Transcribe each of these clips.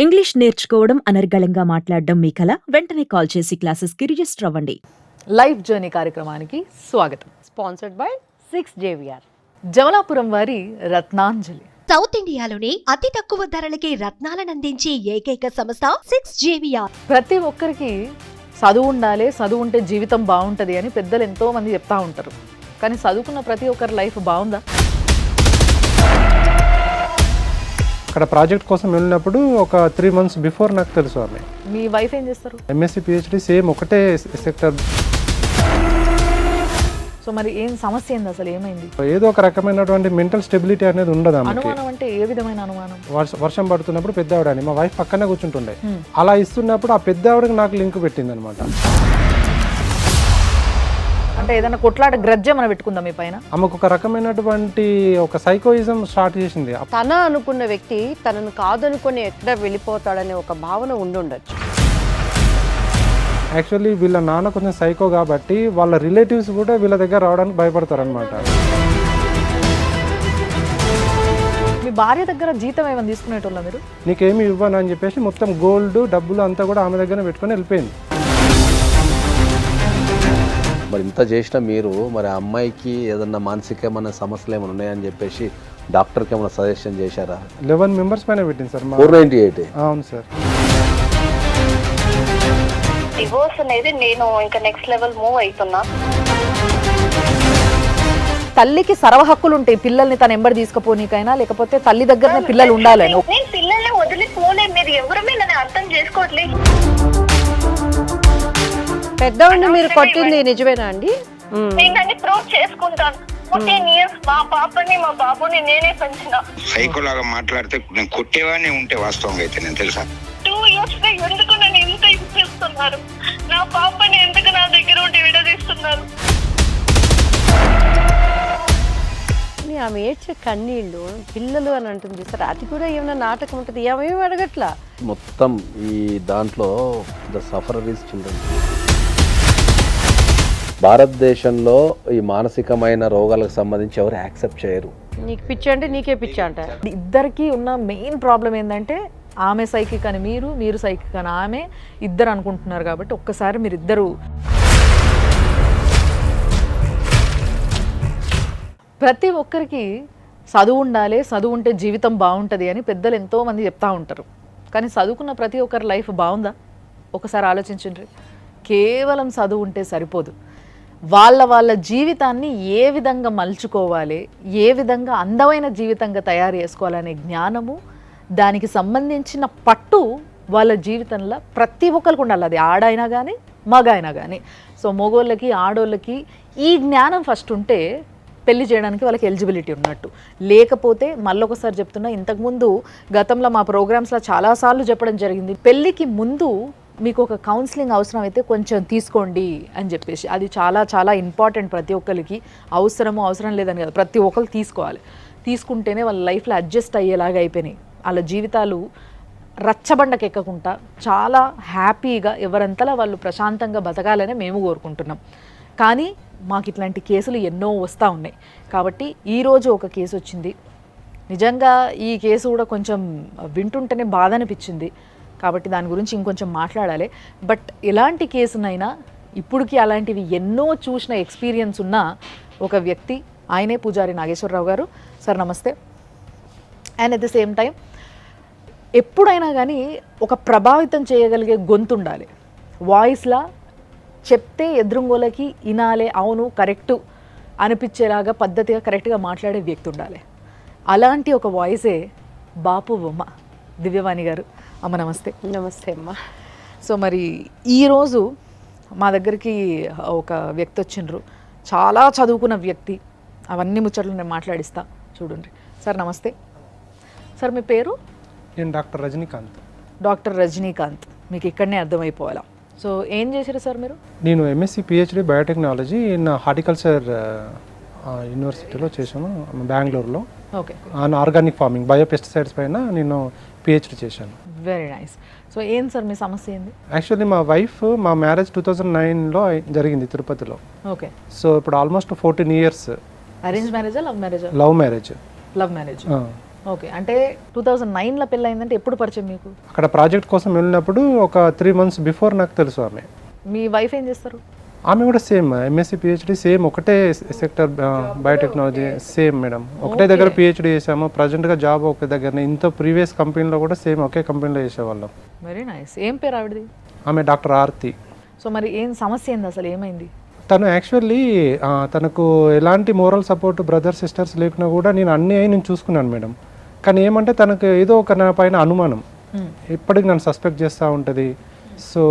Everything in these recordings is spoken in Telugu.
ఇంగ్లీష్ నేర్చుకోవడం అనర్గళంగా మాట్లాడడం మీ కల వెంటనే కాల్ చేసి క్లాసెస్కి రిజిస్టర్ అవ్వండి. లైఫ్ జర్నీ కార్యక్రమానికి స్వాగతం. Sponsored by 6JVR. జమలాపురం వారి రత్నాంజలి. సౌత్ ఇండియాలోనే అతి తక్కువ ధరలకి రత్నాలనందించే ఏకైక సంస్థ 6JVR. ప్రతి ఒక్కరికి చదువు ఉండాలి, చదువు ఉంటే జీవితం బాగుంటుంది అని పెద్దలు ఎంతో మంది చెప్తా ఉంటారు. కానీ చదువుకున్న ప్రతి ఒక్కరి లైఫ్ బాగుందా? అక్కడ ప్రాజెక్ట్ కోసం వెళ్ళినప్పుడు ఒక 3 months బిఫోర్ నాకు తెలుసు ఆమె. మీ వైఫ్ ఏం చేస్తారు? ఎంఎస్సి పిహెచ్డి సేమ్ ఒకటే సెక్టర్. సో మరి ఏం సమస్య ఏంది, అసలు ఏమైంది? ఏదో ఒక రకమైనటువంటి మెంటల్ స్టెబిలిటీ అనేది ఉండదు ఆమెకి. అనుమానం అంటే ఏ విధమైన అనుమానం? వర్షం పడుతున్నప్పుడు పెద్ద ఆవిడ అని మా వైఫ్ పక్కనే కూర్చుంటుండే. అలా ఇస్తున్నప్పుడు ఆ పెద్ద ఆవిడకి నాకు లింక్ పెట్టింది అనమాట. అంటే ఏదైనా కొట్లాట గ్రజ్జ మనం పెట్టుకుందాం మీ పైన? ఆమెకు ఒక రకమైనటువంటి ఒక సైకోయిజం స్టార్ట్ చేసింది. తన అనుకున్న వ్యక్తి తనను కాదనుకొని ఎక్కడ వెళ్ళిపోతాడనే ఒక భావన ఉండుండొచ్చు. యాక్చువల్లీ వీళ్ళ నాన్న కొంచెం సైకో కాబట్టి వాళ్ళ రిలేటివ్స్ కూడా వీళ్ళ దగ్గర రావడానికి భయపడతారు అనమాట. మీ భార్య దగ్గర జీతం ఏమైనా తీసుకునేటోళ్ళ మీరు? నీకేమి ఇవ్వను అని చెప్పేసి మొత్తం గోల్డ్ డబ్బులు అంతా కూడా ఆమె దగ్గర పెట్టుకొని వెళ్ళిపోయింది. మరి ఇంత చేసిన మీరు మరి ఆ అమ్మాయికి ఏదన్నా మానసికమైన సమస్యలు ఏమైనా ఉన్నాయని చెప్పేసి డాక్టర్కి ఏమైనా సజెషన్ చేశారా? 11 members పైన పెట్టింది సార్. 498. అవును సార్. డివోర్స్ అనేది నేను ఇంకా నెక్స్ట్ లెవెల్ మూవ్ అవుతున్నా. తల్లికి సర్వ హక్కులు ఉంటాయి పిల్లల్ని తన ఎంబడి తీసుకుపోనీకైనా, లేకపోతే తల్లి దగ్గరనే పిల్లలు ఉండాలని. నేను పిల్లల్ని వదిలిపోలే, మీరు ఎవరమే నన్ను అర్థం చేసుకోవట్లేదు. పెద్దవాడిని మీరు కొట్టింది నిజమేనా అండి? నేను దాన్ని ప్రూవ్ చేసుకుంటాను. 14 years మా పాపని మా బాబుని నేనే పెంచిన. సైకోలాగా మాట్లాడితే నేను కొట్టేవాడిని ఉంటే వాస్తవంగా అయితే నేను తెలుసా 2 years ఎందుకు నన్ను ఎంత ఇస్తున్నారు? నా పాపని ఎందుకు నా దగ్గర ఉండి విడదీస్తున్నారు? ఆమె ఏడ్చే కన్నీళ్ళు పిల్లలు అని అంటుంది సార్. అది కూడా ఏమైనా నాటకం ఉంటుంది? ఏమేమి అడగట్లా. మొత్తం ఈ దాంట్లో ద సఫరర్ ఈజ్ చిల్డ్రన్. భారతదేశంలో ఈ మానసికమైన రోగాలకు సంబంధించి ఎవరు యాక్సెప్ట్ చేయరు. నీకు పిచ్చి అంటే నీకే పిచ్చి అంట. ఇద్దరికి ఉన్న మెయిన్ ప్రాబ్లం ఏంటంటే ఆమె సైకిక్ అని మీరు సైకిక్ అని ఆమె, ఇద్దరు అనుకుంటున్నారు. కాబట్టి ఒక్కసారి మీరు ఇద్దరు ప్రతి ఒక్కరికి చదువు ఉండాలి, చదువు ఉంటే జీవితం బాగుంటుంది అని పెద్దలు ఎంతో మంది చెప్తా ఉంటారు. కానీ చదువుకున్న ప్రతి ఒక్కరి లైఫ్ బాగుందా? ఒకసారి ఆలోచించండి. కేవలం చదువు ఉంటే సరిపోదు. వాళ్ళ జీవితాన్ని ఏ విధంగా మలుచుకోవాలి, ఏ విధంగా అందమైన జీవితంగా తయారు చేసుకోవాలనే జ్ఞానము, దానికి సంబంధించిన పట్టు వాళ్ళ జీవితంలో ప్రతి ఒక్కరికి ఉండాలి. అది ఆడైనా కానీ మగ అయినా కానీ. సో మగోళ్ళకి ఆడోళ్ళకి ఈ జ్ఞానం ఫస్ట్ ఉంటే పెళ్లి చేయడానికి వాళ్ళకి ఎలిజిబిలిటీ ఉన్నట్టు. లేకపోతే మళ్ళొకసారి చెప్తున్నా, ఇంతకుముందు గతంలో మా ప్రోగ్రామ్స్లో చాలాసార్లు చెప్పడం జరిగింది, పెళ్ళికి ముందు మీకు ఒక కౌన్సిలింగ్ అవసరం అయితే కొంచెం తీసుకోండి అని చెప్పేసి. అది చాలా చాలా ఇంపార్టెంట్. ప్రతి ఒక్కరికి అవసరం లేదని కదా, ప్రతి ఒక్కరు తీసుకోవాలి. తీసుకుంటేనే వాళ్ళ లైఫ్లో అడ్జస్ట్ అయ్యేలాగా అయిపోయినాయి. వాళ్ళ జీవితాలు రచ్చబండకెక్కకుండా చాలా హ్యాపీగా ఎవరంతలా వాళ్ళు ప్రశాంతంగా బతకాలని మేము కోరుకుంటున్నాం. కానీ మాకు ఇట్లాంటి కేసులు ఎన్నో వస్తూ ఉన్నాయి. కాబట్టి ఈరోజు ఒక కేసు వచ్చింది. నిజంగా ఈ కేసు కూడా కొంచెం వింటుంటేనే బాధ అనిపించింది. కాబట్టి దాని గురించి ఇంకొంచెం మాట్లాడాలి. బట్ ఎలాంటి కేసునైనా ఇప్పటికీ అలాంటివి ఎన్నో చూసిన ఎక్స్పీరియన్స్ ఉన్న ఒక వ్యక్తి, ఆయనే పూజారి నాగేశ్వరరావు గారు. సార్ నమస్తే. And at the same time ఎప్పుడైనా కానీ ఒక ప్రభావితం చేయగలిగే గొంతు ఉండాలి. వాయిస్లా చెప్తే ఎదురుంగోలకి వినాలే, అవును కరెక్టు అనిపించేలాగా పద్ధతిగా కరెక్ట్గా మాట్లాడే వ్యక్తి ఉండాలి. అలాంటి ఒక వాయిసే బాపు బొమ్మ దివ్యవాణి గారు. అమ్మ నమస్తే. నమస్తే అమ్మ. సో మరి ఈరోజు మా దగ్గరికి ఒక వ్యక్తి వచ్చిండ్రు, చాలా చదువుకున్న వ్యక్తి. అవన్నీ ముచ్చట్లు నేను మాట్లాడిస్తా, చూడండి. సార్ నమస్తే. సార్ మీ పేరు? నేను డాక్టర్ రజనీకాంత్. డాక్టర్ రజనీకాంత్. మీకు ఇక్కడనే అర్థమైపోవాలా. సో ఏం చేశారు సార్ మీరు? నేను MSc PhD biotechnology in horticulture యూనివర్సిటీలో చేశాను, బెంగళూరులో. ఓకే. ఆర్గానిక్ ఫార్మింగ్, బయోపెస్టిసైడ్స్ పైన నేను పిహెచ్డి చేశాను. Very nice. సో ఏం సార్ మీ సమస్య ఏంది? యాక్చువల్లీ మా వైఫ్, మా మ్యారేజ్ 2009లో జరిగింది తిరుపతిలో. ఓకే. సో ఇప్పుడు ఆల్మోస్ట్ 14 years. అరేంజ్ మ్యారేజా లవ్ మ్యారేజా? Love marriage. Love marriage. Okay, అంటే 2009లో పెళ్ళి అయిందంటే ఎప్పుడు పరిచయం మీకు? అక్కడ ప్రాజెక్ట్ కోసం వెళ్ళినప్పుడు ఒక 3 months బిఫోర్ నాకు తెలుసు ఆమె. మీ వైఫ్ ఏం చేస్తారు? ఆమె కూడా సేమ్ ఎంఎస్సి పిహెచ్డి, సేమ్ ఒకటే సెక్టర్ బయోటెక్నాలజీ, సేమ్ మేడం. ఒకటే దగ్గర పిహెచ్డి చేసాము. ప్రజెంట్గా జాబ్ ఒక దగ్గరనే. ఇంత ప్రీవియస్ కంపెనీలో కూడా సేమ్ ఒకే కంపెనీలో చేసేవాళ్ళం. Very nice. ఏం పేరు ఆవిడది? ఆమె డాక్టర్ ఆర్తి. సో మరి ఏం సమస్య ఏంది, అసలు ఏమైంది? తను యాక్చువల్లీ తనకు ఎలాంటి మోరల్ సపోర్ట్ బ్రదర్ సిస్టర్స్ లేకున్నా కూడా నేను చూసుకున్నాను మేడం. కానీ ఏమంటే తనకు ఏదో ఒక నా పైన అనుమానం, ఇప్పటికి నన్ను సస్పెక్ట్ చేస్తూ ఉంటుంది. సో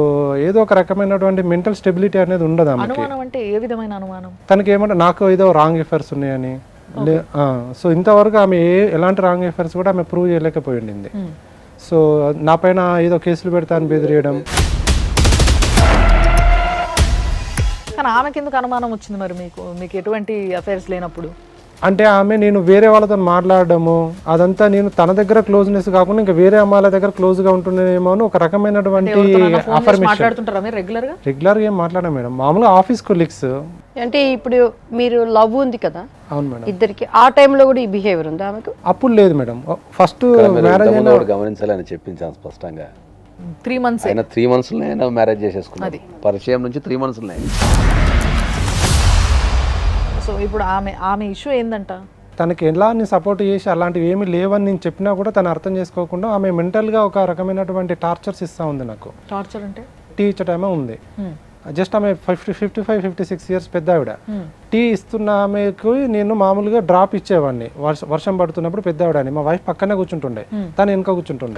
ఏదో ఒక రకమైనటువంటి మెంటల్ స్టెబిలిటీ అనేది ఉండదు ఆమెకి. అనుమానం అంటే ఏ విధమైన అనుమానం? తనకి ఏమంటే నాకు ఏదో రాంగ్ ఎఫైర్స్ ఉన్నాయని. సో ఇంతవరకు ఆమె ఎలాంటి రాంగ్ ఎఫైర్స్ కూడా ఆమె ప్రూవ్ చేయలేకపోయింది. సో నా పైన ఏదో కేసులు పెడతా అని బెదిరియడం. కానీ ఆమెకి ఎందుకు అనుమానం వచ్చింది మరి మీకు ఎటువంటి అఫైర్స్ లేనప్పుడు? అంటే ఆమె నేను వేరే వాళ్ళతో మాట్లాడడము అదంతా, నేను తన దగ్గర క్లోజ్నెస్ కాకుండా ఇంకా వేరే అమ్మాయిల దగ్గర క్లోజ్గా ఉంటుందేమో అని ఒక రకమైనటువంటి మాట్లాడుతుంటారా మీరు రెగ్యులర్గా? రెగ్యులర్గా ఏం మాట్లాడా మేడం, మామూలుగా ఆఫీస్ కొలీగ్స్. అంటే ఇప్పుడు మీరు లవ్ ఉంది కదా అవును మేడం. ఇద్దరికి, ఆ టైంలో కూడా ఈ బిహేవియర్ ఉందా ఆమెకు? అప్పుడు లేదు మేడం. ఫస్ట్ మ్యారేజ్ అయినా గమనించాలని చెప్పించాను స్పష్టంగా. 3 months ఆయన 3 months మ్యారేజ్ చేసేసుకున్నది. పరిచయం నుంచి 3 months. సో ఇప్పుడు ఆమె ఇష్యూ ఏందంట? తనకి ఎలా నేను సపోర్ట్ చేసి అలాంటివి ఏమీ లేవని నేను చెప్పినా కూడా తను అర్థం చేసుకోకుండా ఆమె మెంటల్గా ఒక రకమైనటువంటి టార్చర్స్ ఇస్తూ ఉంది నాకు. టార్చర్ అంటే? టీ ఇచ్చే టైమే ఉంది. జస్ట్ ఆమె 55-56 years పెద్ద ఆవిడ. టీ ఇస్తున్న ఆమెకు నేను మామూలుగా డ్రాప్ ఇచ్చేవాడిని వర్షం పడుతున్నప్పుడు. పెద్ద ఆవిడ అని మా వైఫ్ పక్కనే కూర్చుంటుండే, తను వెనుక కూర్చుంటుండే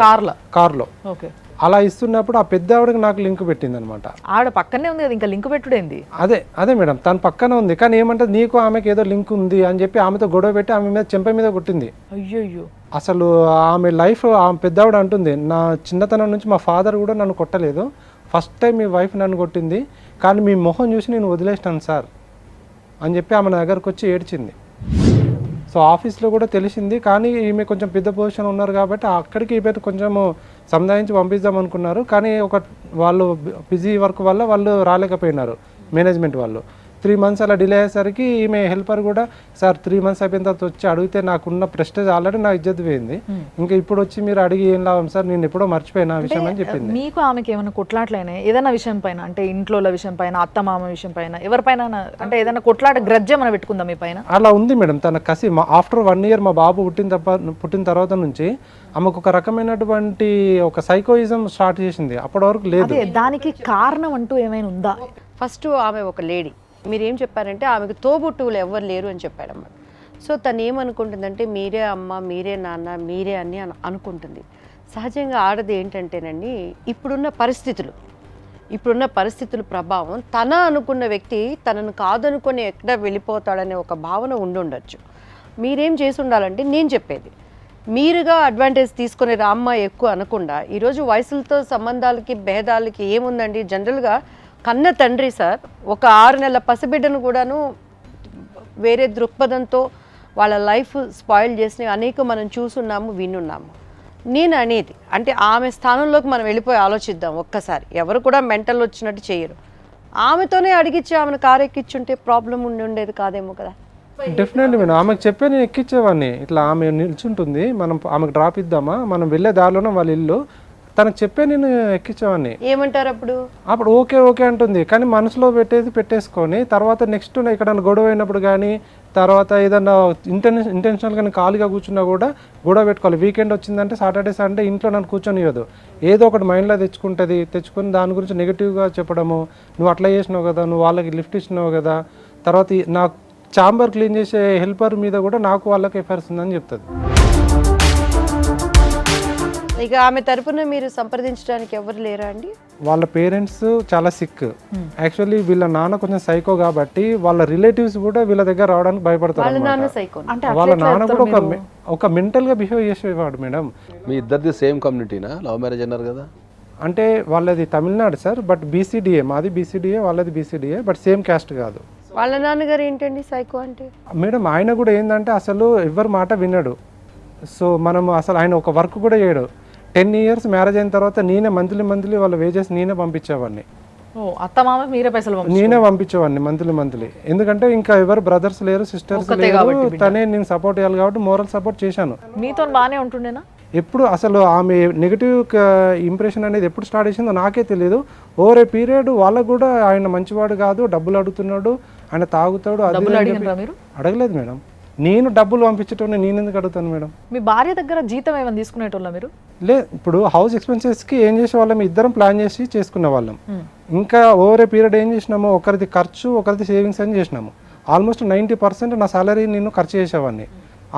కార్లో. ఓకే. అలా ఇస్తున్నప్పుడు ఆ పెద్ద ఆవిడకి నాకు లింక్ పెట్టింది అనమాట. ఆవిడ పక్కనే ఉంది కదా, ఇంకా లింక్ పెట్టుడేంది? అదే మేడం, తను పక్కనే ఉంది. కానీ ఏమంటే నీకు ఆమెకి ఏదో లింక్ ఉంది అని చెప్పి ఆమెతో గొడవ పెట్టి ఆమె మీద చెంప మీద కొట్టింది. అయ్యో. అసలు ఆమె లైఫ్, ఆమె పెద్ద ఆవిడ అంటుంది, నా చిన్నతనం నుంచి మా ఫాదర్ కూడా నన్ను కొట్టలేదు, ఫస్ట్ టైం మీ వైఫ్ నన్ను కొట్టింది, కానీ మీ మొహం చూసి నేను వదిలేసినాను సార్ అని చెప్పి ఆమె నా దగ్గరకు వచ్చి ఏడ్చింది. సో ఆఫీస్లో కూడా తెలిసింది. కానీ ఈమె కొంచెం పెద్ద పొజిషన్ ఉన్నారు కాబట్టి అక్కడికి ఈమె కొంచెము సంధానించి పంపిద్దాం అనుకున్నారు. కానీ వాళ్ళు బిజీ వర్క్ వల్ల వాళ్ళు రాలేకపోయినారు, మేనేజ్మెంట్ వాళ్ళు. 3 months అలా డిలే అయ్యేసరికి ఈమె హెల్పర్ కూడా, సార్ 3 months అయిపోయిన తర్వాత వచ్చి అడిగితే నాకున్న ప్రెస్టేజ్ ఆల్రెడీ నా ఇజ్జత్ పోయింది, ఇంకా ఇప్పుడు వచ్చి మీరు అడిగి ఏం లాభం సార్, నేను ఎప్పుడో మర్చిపోయినా విషయం అని చెప్పింది. మీకు ఆమెకి ఏమైనా కొట్లాట్లైనా ఏదైనా విషయం పైన, అంటే ఇంట్లో విషయం పైన, అత్త మామ విషయం పైన, ఎవరిపైన అంటే ఏదైనా కొట్లాట గ్రజ్జ మనం పెట్టుకుందాం మీ పైన? అలా ఉంది మేడం. తన కసి ఆఫ్టర్ 1 year మా బాబు పుట్టిన తర్వాత నుంచి ఆమెకు ఒక రకమైనటువంటి ఒక సైకోయిజం స్టార్ట్ చేసింది. అప్పటి వరకు లేదు. దానికి కారణం అంటూ ఏమైనా ఉందా? ఫస్ట్ ఆమె ఒక లేడీ, మీరు ఏం చెప్పారంటే ఆమెకు తోబుట్టువులు ఎవరు లేరు అని చెప్పాడన్నమాట. సో తను ఏమనుకుంటుందంటే మీరే అమ్మ, మీరే నాన్న, మీరే అని అనుకుంటుంది. సహజంగా ఆడది ఏంటంటేనండి, ఇప్పుడున్న పరిస్థితుల ప్రభావం, తన అనుకున్న వ్యక్తి తనను కాదనుకొని ఎక్కడ వెళ్ళిపోతాడనే ఒక భావన ఉండుండొచ్చు. మీరేం చేసి ఉండాలంటే, నేను చెప్పేది మీరుగా అడ్వాంటేజ్ తీసుకునే రామ్మ ఎక్కువ అనకుండా, ఈరోజు వయసులతో సంబంధాలకి భేదాలకి ఏముందండి, జనరల్గా కన్న తండ్రి సార్ ఒక 6 నెలల పసిబిడ్డను కూడాను వేరే దృక్పథంతో వాళ్ళ లైఫ్ స్పాయిల్ చేసిన అనేక మనం చూసున్నాము, వినున్నాము. నేను అనేది అంటే ఆమె స్థానంలోకి మనం వెళ్ళిపోయి ఆలోచిద్దాం ఒక్కసారి. ఎవరు కూడా మెంటల్ వచ్చినట్టు చేయరు. ఆమెతోనే అడిగిచ్చి ఆమెను కారు ఎక్కించుంటే ప్రాబ్లం ఉండేది కాదేమో కదా. డెఫినెట్లీ మేడం, ఆమెకు చెప్పే నేను ఎక్కించేవాడిని. ఇట్లా ఆమె నిల్చుంటుంది, మనం ఆమెకు డ్రాప్ ఇద్దామా, మనం వెళ్ళే దారిలోనే వాళ్ళ ఇల్లు, తనకు చెప్పే నేను ఎక్కించేవాడిని. ఏమంటారు అప్పుడు ఓకే అంటుంది. కానీ మనసులో పెట్టేసుకొని తర్వాత నెక్స్ట్ ఇక్కడ గొడవ అయినప్పుడు కానీ, తర్వాత ఏదన్నా ఇంటెన్షనల్గా నేను ఖాళీగా కూర్చున్నా కూడా గొడవ పెట్టుకోవాలి. వీకెండ్ వచ్చిందంటే సాటర్డే సండే ఇంట్లో నన్ను కూర్చొనివ్వదు. ఏదో ఒకటి మైండ్లో తెచ్చుకొని దాని గురించి నెగిటివ్గా చెప్పడము, నువ్వు అట్లా చేసినావు కదా, నువ్వు వాళ్ళకి లిఫ్ట్ ఇచ్చినావు కదా, తర్వాత నాకు ఛాంబర్ క్లీన్ చేసే హెల్పర్ మీద కూడా నాకు వాళ్ళకి ఎఫైర్స్ ఉందని చెప్తుంది. ఇక ఆమె తరపున మీరు సంప్రదించడానికి ఎవరు లేరా అండి? వాళ్ళ పేరెంట్స్ చాలా సిక్. యాక్చువల్లీ వీళ్ళ నాన్న కొంచెం సైకో కాబట్టి వాళ్ళ రిలేటివ్స్ కూడా వీళ్ళ దగ్గర రావడానికి భయపడతారు. వాళ్ళ నాన్న కూడా ఒక మెంటల్ గా బిహేవ్ చేసేవాడు మేడం. మీ ఇద్దరిది సేమ్ కమ్యూనిటీనా? లవ్ మ్యారేజ్ అన్నారు కదా. అంటే వాళ్ళది తమిళనాడు సార్, బట్ బీసీడీఏ, మాది బీసీడీఏ, వాళ్ళది బీసీడీఏ, బట్ సేమ్ క్యాస్ట్ కాదు. వాళ్ళ నాన్నగారు ఏంటండి సైకో అంటే? మేడం ఆయన కూడా ఏంటంటే అసలు ఎవరి మాట వినడు. సో మనం అసలు ఆయన ఒక వర్క్ కూడా చేయడు. 10 years మ్యారేజ్ అయిన తర్వాత నేనే మంత్లీ వాళ్ళ వేజెస్ నేనే పంపించేవాడిని. ఓ అత్త మామ మీరే పైసలు నేనే పంపించేవాడిని మంత్లీ. ఎందుకంటే ఇంకా ఎవరు బ్రదర్స్ లేరు, సిస్టర్స్ ఒక్కతే లేరు, కాబట్టి బిడ్డ. తనే నేను సపోర్ట్ చేయాలి కాబట్టి మోరల్ సపోర్ట్ చేశాను. మీతో బాగానే ఉంటుండేనా? ఎప్పుడు అసలు ఆమె నెగిటివ్ ఇంప్రెషన్ అనేది ఎప్పుడు స్టార్ట్ చేసిందో నాకే తెలియదు. ఓవర్ ఏ పీరియడ్ వాళ్ళకు కూడా ఆయన మంచివాడు కాదు, డబ్బులు అడుగుతున్నాడు, ఆయన తాగుతాడు, అది డబ్బులు ఇది అని అడిగినరా చెప్పి- మీరు? అడగలేదు మేడం. నేను డబ్బులు పంపించేటోని నేను ఎందుకు అడుగుతాను మేడం? మీ భార్య దగ్గర జీతం ఏమైనా తీసుకునేటోళ్ళ మీరు? ఇప్పుడు హౌస్ ఎక్స్పెన్సెస్కి ఏం చేసేవాళ్ళం, ఇద్దరం ప్లాన్ చేసి చేసుకునే వాళ్ళం. ఇంకా ఓవర్ ఏ పీరియడ్ ఏం చేసినాము, ఒకరిది ఖర్చు ఒకరిది సేవింగ్స్ అని చేసినాము. ఆల్మోస్ట్ 90% నా సాలరీ నేను ఖర్చు చేసేవాడిని.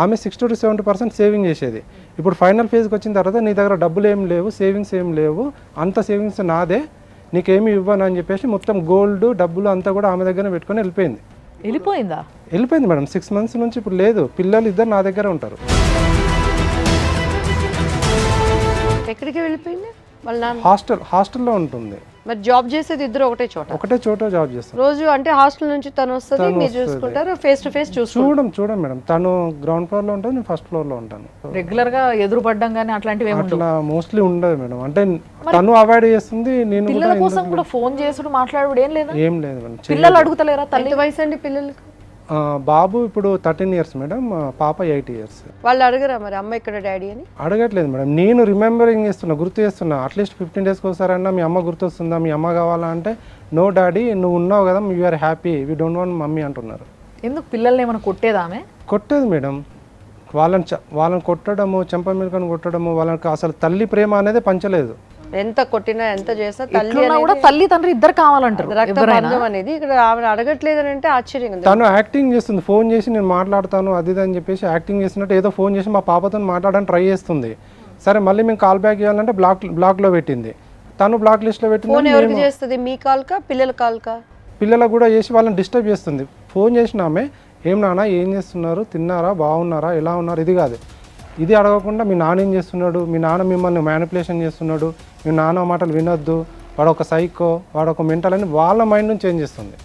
ఆమె 60 to 70% సేవింగ్ చేసేది. ఇప్పుడు ఫైనల్ ఫేజ్కి వచ్చిన తర్వాత నీ దగ్గర డబ్బులు ఏం లేవు, సేవింగ్స్ ఏం లేవు, అంత సేవింగ్స్ నాదే, నీకేమి ఇవ్వను అని చెప్పేసి మొత్తం గోల్డ్ డబ్బులు అంతా కూడా ఆమె దగ్గర పెట్టుకొని వెళ్ళిపోయింది. వెళ్ళిపోయింది మేడం. 6 months నుంచి ఇప్పుడు లేదు. పిల్లలు ఇద్దరు నా దగ్గర ఉంటారు. ఎక్కడికి వెళ్ళిపోయింది వాళ్ళ నాన్న? హాస్టల్లో ఉంటుంది. మరి జాబ్ చేసేది ఇద్దరు ఒకటే చోట జాబ్ చేస్తాను. రోజు అంటే హాస్టల్ నుంచి తను వస్తుంది, మీరు చూసుకుంటారు, ఫేస్ టు ఫేస్ చూడం మేడం. తను గ్రౌండ్ ఫ్లోర్ లో ఉంటుంది, నేను ఫస్ట్ ఫ్లోర్ లో ఉంటాను. రెగ్యులర్ గా ఎదురు పడ్డం కానీ అట్లాంటివి ఏమి ఉండవు? అట్లా మోస్ట్లీ ఉండదు మేడం. అంటే తను అవాయిడ్ చేస్తుంది, నేను పిల్లల కోసం కూడా ఫోన్ చేసుడు మాట్లాడు ఏం లేదా? ఏం లేదు మేడం. పిల్లలు అడుగుతలేరా తల్లి? ఎంత వయసు అండి పిల్లలకి? బాబు ఇప్పుడు 13 years మేడం, పాప 8 years. వాళ్ళు అడగరా మరి అమ్మ ఇక్కడ డాడీ అని? అడగట్లేదు మేడం. నేను రిమెంబరింగ్ చేస్తున్నా, గుర్తు చేస్తున్నా. అట్లీస్ట్ 15 days ఒకసారన్నా మీ అమ్మ గుర్తొస్తుందా, మీ అమ్మ కావాలా అంటే, నో డాడీ నువ్వు ఉన్నావు కదా, you are happy, we don't want mummy అంటున్నారు. ఎందుకు పిల్లల్ని ఏమైనా కొట్టేదామే? కొట్టేది మేడం. వాళ్ళని కొట్టడము, చెంప మీదకని కొట్టడము, వాళ్ళకి అసలు తల్లి ప్రేమ అనేది పంచలేదు. ఎంత కొట్టినా ఎంత చేసినా తల్లి కూడా తల్లి తండ్రి ఇద్దరు కావాలంటారు. రక్త బంధం అనేది ఇక్కడ ఆమె అడగట్లేదు అని అంటే ఆశ్చర్యంగా ఉంది. తను యాక్టింగ్ చేస్తుంది, ఫోన్ చేసి నేను మాట్లాడతాను అది ఇది అని చెప్పేసి యాక్టింగ్ చేస్తున్నట్టు ఏదో ఫోన్ చేసి మా పాపతో మాట్లాడడానికి ట్రై చేస్తుంది. సరే మళ్ళీ మేము కాల్ బ్యాక్ చేయాలంటే బ్లాక్లో పెట్టింది. తను బ్లాక్ లిస్ట్లో ఫోన్ పెట్టింది. ఎవరికి చేస్తుంది, మీ కాల్ కా పిల్లల కాల్ కా? పిల్లలకు కూడా చేసి వాళ్ళని డిస్టర్బ్ చేస్తుంది. ఫోన్ చేసిన ఆమె, ఏం నాన్న ఏం చేస్తున్నారు, తిన్నారా, బాగున్నారా, ఎలా ఉన్నారు, ఇది కాదు. ఇది అడగకుండా మీ నాన్న ఏం చేస్తున్నాడు, మీ నాన్న మిమ్మల్ని మ్యానిపులేషన్ చేస్తున్నాడు, మీ నాన్న మాటలు వినొద్దు, వాడు ఒక సైకో, వాడు ఒక మెంటల్ అని వాళ్ళ మైండ్ నుంచి చేంజ్ చేస్తుంది.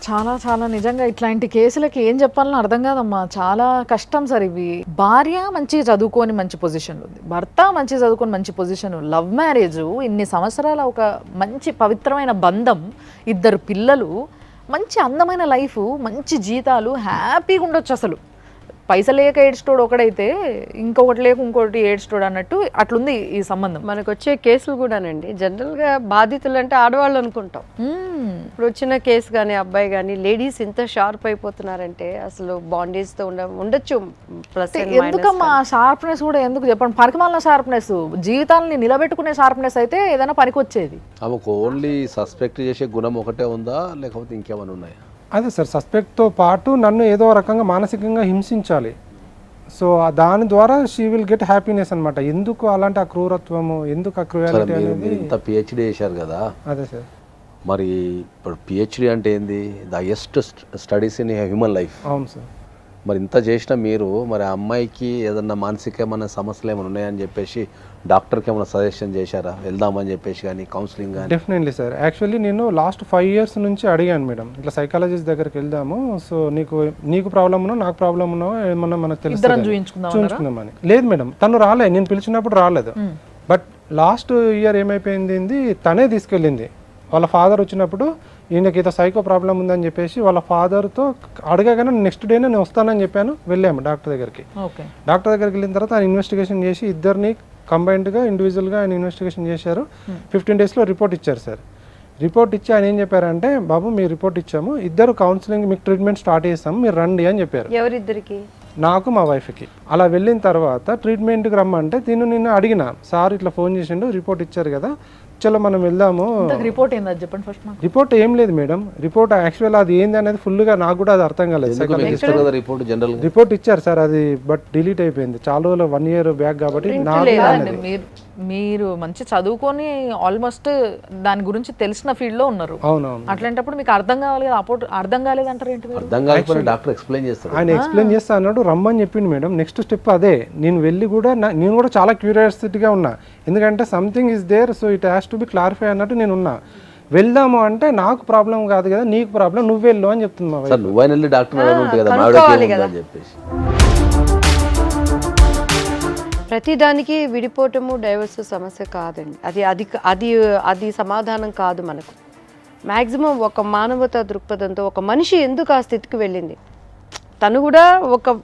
చాలా చాలా నిజంగా ఇట్లాంటి కేసులకి ఏం చెప్పాలని అర్థం కాదమ్మా. చాలా కష్టం సార్ ఇవి. భార్య మంచిగా చదువుకొని మంచి పొజిషన్ ఉంది, భర్త మంచిగా చదువుకొని మంచి పొజిషన్, లవ్ మ్యారేజ్, ఇన్ని సంవత్సరాల ఒక మంచి పవిత్రమైన బంధం, 2 పిల్లలు, మంచి అందమైన లైఫ్, మంచి జీతాలు, హ్యాపీగా ఉండొచ్చు. అసలు పైసలు లేక ఏడ్స్టోడు ఒకడైతే ఇంకొకటి లేక ఇంకోటి ఏడ్స్టోడు అన్నట్టు అట్లుంది ఈ సంబంధం. మనకు వచ్చే కేసులు కూడానండి జనరల్గా బాధితులు అంటే ఆడవాళ్ళు అనుకుంటాం. ఇప్పుడు వచ్చిన కేసు కానీ అబ్బాయి కానీ లేడీస్ ఇంత షార్ప్ అయిపోతున్నారంటే అసలు బాండేజ్తో ఉండొచ్చు. ప్లస్ ఎందుకమ్మా షార్ప్నెస్ కూడా ఎందుకు చెప్పండి, పనికిమాలిన షార్ప్నెస్, జీవితాలని నిలబెట్టుకునే షార్ప్నెస్ అయితే ఏదైనా పనికి వచ్చేది. ఆమెకు ఓన్లీ సస్పెక్ట్ చేసే గుణం ఒకటే ఉందా, లేకపోతే ఇంకేమైనా ఉన్నాయా? అదే సార్, సస్పెక్ట్తో పాటు నన్ను ఏదో రకంగా మానసికంగా హింసించాలి. సో దాని ద్వారా షీ విల్ గెట్ హ్యాపీనెస్ అనమాట. ఎందుకు అలాంటి క్రూరత్వము, ఎందుకు క్రూయాలిటీ అనేది. ఇంత పిహెచ్డి చేశారు కదా. అదే సార్. మరి ఇప్పుడు పిహెచ్డి అంటే ఏంది? The highest studies in human life. అవును సార్. మరి ఇంత చేసిన మీరు మరి ఆ అమ్మాయికి ఏదన్నా మానసికమైన సమస్యలు ఏమైనా ఉన్నాయని చెప్పేసి డాక్టర్కి ఏమైనా సజెషన్ చేశారా, వెళ్దామని చెప్పేసి కానీ కౌన్సిలింగ్ కానీ? Definitely sir. యాక్చువల్లీ నేను లాస్ట్ 5 years నుంచి అడిగాను మేడం, ఇట్లా సైకాలజిస్ట్ దగ్గరికి వెళ్దాము, సో నీకు ప్రాబ్లం ఉన్నా నాకు ప్రాబ్లం ఉన్నా ఏమన్నా మనకు తెలుస్తుంది చూపించుకుందామని. లేదు మేడం, తను రాలేదు, నేను పిలిచినప్పుడు రాలేదు. బట్ లాస్ట్ ఇయర్ ఏమైపోయింది, తనే తీసుకెళ్ళింది. వాళ్ళ ఫాదర్ వచ్చినప్పుడు ఈయనకి ఏదో సైకో ప్రాబ్లం ఉందని చెప్పేసి వాళ్ళ ఫాదర్తో అడగగానే నెక్స్ట్ డేనే నేను వస్తానని చెప్పాను. వెళ్ళాము డాక్టర్ దగ్గరికి. డాక్టర్ దగ్గరికి వెళ్ళిన తర్వాత ఆయన ఇన్వెస్టిగేషన్ చేసి ఇద్దరిని కంబైన్డ్గా ఇండివిజువల్గా ఆయన ఇన్వెస్టిగేషన్ చేశారు. 15 daysలో రిపోర్ట్ ఇచ్చారు సార్. రిపోర్ట్ ఇచ్చి ఆయన ఏం చెప్పారంటే, బాబు మీ రిపోర్ట్ ఇచ్చాము, ఇద్దరు కౌన్సిలింగ్ మీకు ట్రీట్మెంట్ స్టార్ట్ చేస్తాము, మీరు రండి అని చెప్పారు. ఎవరిద్దరికి? నాకు మా వైఫ్కి. అలా వెళ్ళిన తర్వాత ట్రీట్మెంట్కి రమ్మంటే నిన్ను అడిగిన, సార్ ఇట్లా ఫోన్ చేసిండు, రిపోర్ట్ ఇచ్చారు కదా, చలో మనం వెళ్దాము. రిపోర్ట్ ఏంది చెప్పండి ఫస్ట్. రిపోర్ట్ ఏం లేదు మేడం, రిపోర్ట్ యాక్చువల్ అది ఏంది అనేది ఫుల్గా నాకు కూడా అది అర్థం కాలేదు. రిపోర్ట్ ఇచ్చారు సార్, అది బట్ డిలీట్ అయిపోయింది చాలా రోజులు, 1 year బ్యాక్ కాబట్టి. మీరు మంచి చదువుకొని ఆల్మోస్ట్ దాని గురించి తెలిసిన ఫీల్డ్ లో ఉన్నారు. అవునవును. అట్లాంటప్పుడు మీకు అర్థం కావాలి కదా, అర్థం కాలేదంటారు ఏంటి? డాక్టర్ ఎక్స్ప్లెయిన్ చేస్తారు, ఆయన ఎక్స్ప్లెయిన్ చేస్తా అన్నాడు, రమ్మని చెప్పిండు మేడం. నెక్స్ట్ స్టెప్ అదే. నేను వెళ్ళి కూడా నేను కూడా చాలా క్యూరియాసిటీగా ఉన్నా, ఎందుకంటే something is there, so it has to be clarify అన్నట్టు నేను ఉన్నా. వెళ్దాము అంటే నాకు ప్రాబ్లం కాదు కదా, నీకు ప్రాబ్లం, నువ్వు వెళ్ళు అని చెప్తున్నా. ప్రతిదానికి విడిపోవటము డైవర్స్ సమస్య కాదండి. అది సమాధానం కాదు మనకు. మ్యాక్సిమం ఒక మానవతా దృక్పథంతో ఒక మనిషి ఎందుకు ఆ స్థితికి వెళ్ళింది, తను కూడా ఒక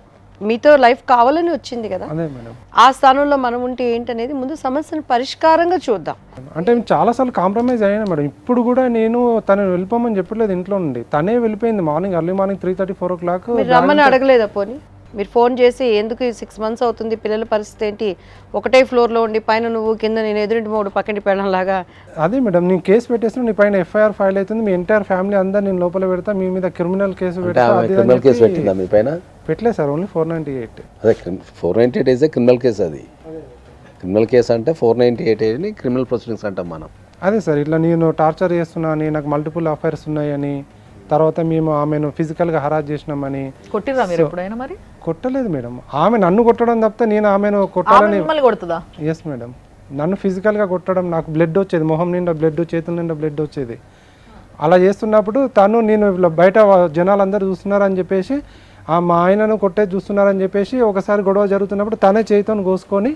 మీతో లైఫ్ కావాలని వచ్చింది కదా, అదే మేడం. ఆ స్థానంలో మనం ఉంటే ఏంటనేది ముందు సమస్యను పరిష్కారంగా చూద్దాం. అంటే చాలాసార్లు కాంప్రమైజ్ అయ్యాను మేడం. ఇప్పుడు కూడా నేను తను వెళ్ళిపోమని చెప్పలేదు ఇంట్లో నుండి, తనే వెళ్ళిపోయింది మార్నింగ్ ఎర్లీ మార్నింగ్ 3:30, 4 o'clock. మీరు రమ్మని అడగలేదా? పోనీ మీరు ఫోన్ చేసి ఎందుకు 6 months అవుతుంది, పిల్లల పరిస్థితి ఏంటి, ఒకటే ఫ్లోర్లో ఉండి పైన నువ్వు కింద నేను ఎదురింటి మూడు పక్కటి పెళ్ళంలాగా. అదే మేడం, నేను కేసు పెట్టేసిన నీ పైన FIR ఫైల్ అవుతుంది, మీ ఎంటైర్ ఫ్యామిలీ అందరు నేను లోపల పెడతా, మీ మీద క్రిమినల్ కేసు క్రిమినల్ కేసు పెట్టిందా మీ పైన? పెట్టలేదు సార్, ఓన్లీ 498. అదే 498 ఈజ్ క్రిమినల్ కేసు. అది క్రిమినల్ కేసు అంటే 498 క్రిమినల్ ప్రొసీడింగ్స్ అంటాం మనం. అదే సార్, ఇట్లా నేను టార్చర్ చేస్తున్నాను, నాకు మల్టిపుల్ అఫైర్స్ ఉన్నాయని, తర్వాత మేము ఆమెను ఫిజికల్గా హరాస్ చేసినామని. కొట్టిరా మీరు ఎప్పుడైనా? మరి కొట్టలేదు మేడం, ఆమె నన్ను కొట్టడం తప్పితే నేను ఆమెను కొట్టాలని. మిమ్మల్ని కొడుతుందా? ఎస్ మేడం, నన్ను ఫిజికల్గా కొట్టడం, నాకు బ్లడ్ వచ్చేది, మొహం నిండా బ్లడ్, చేతుల నిండా బ్లడ్ వచ్చేది. అలా చేస్తున్నప్పుడు నేను ఇలా బయట జనాలందరూ చూస్తున్నారని చెప్పేసి, మా ఆయనను కొట్టేది చూస్తున్నారని చెప్పేసి ఒకసారి గొడవ జరుగుతున్నప్పుడు తనే చేతితో కోసుకొని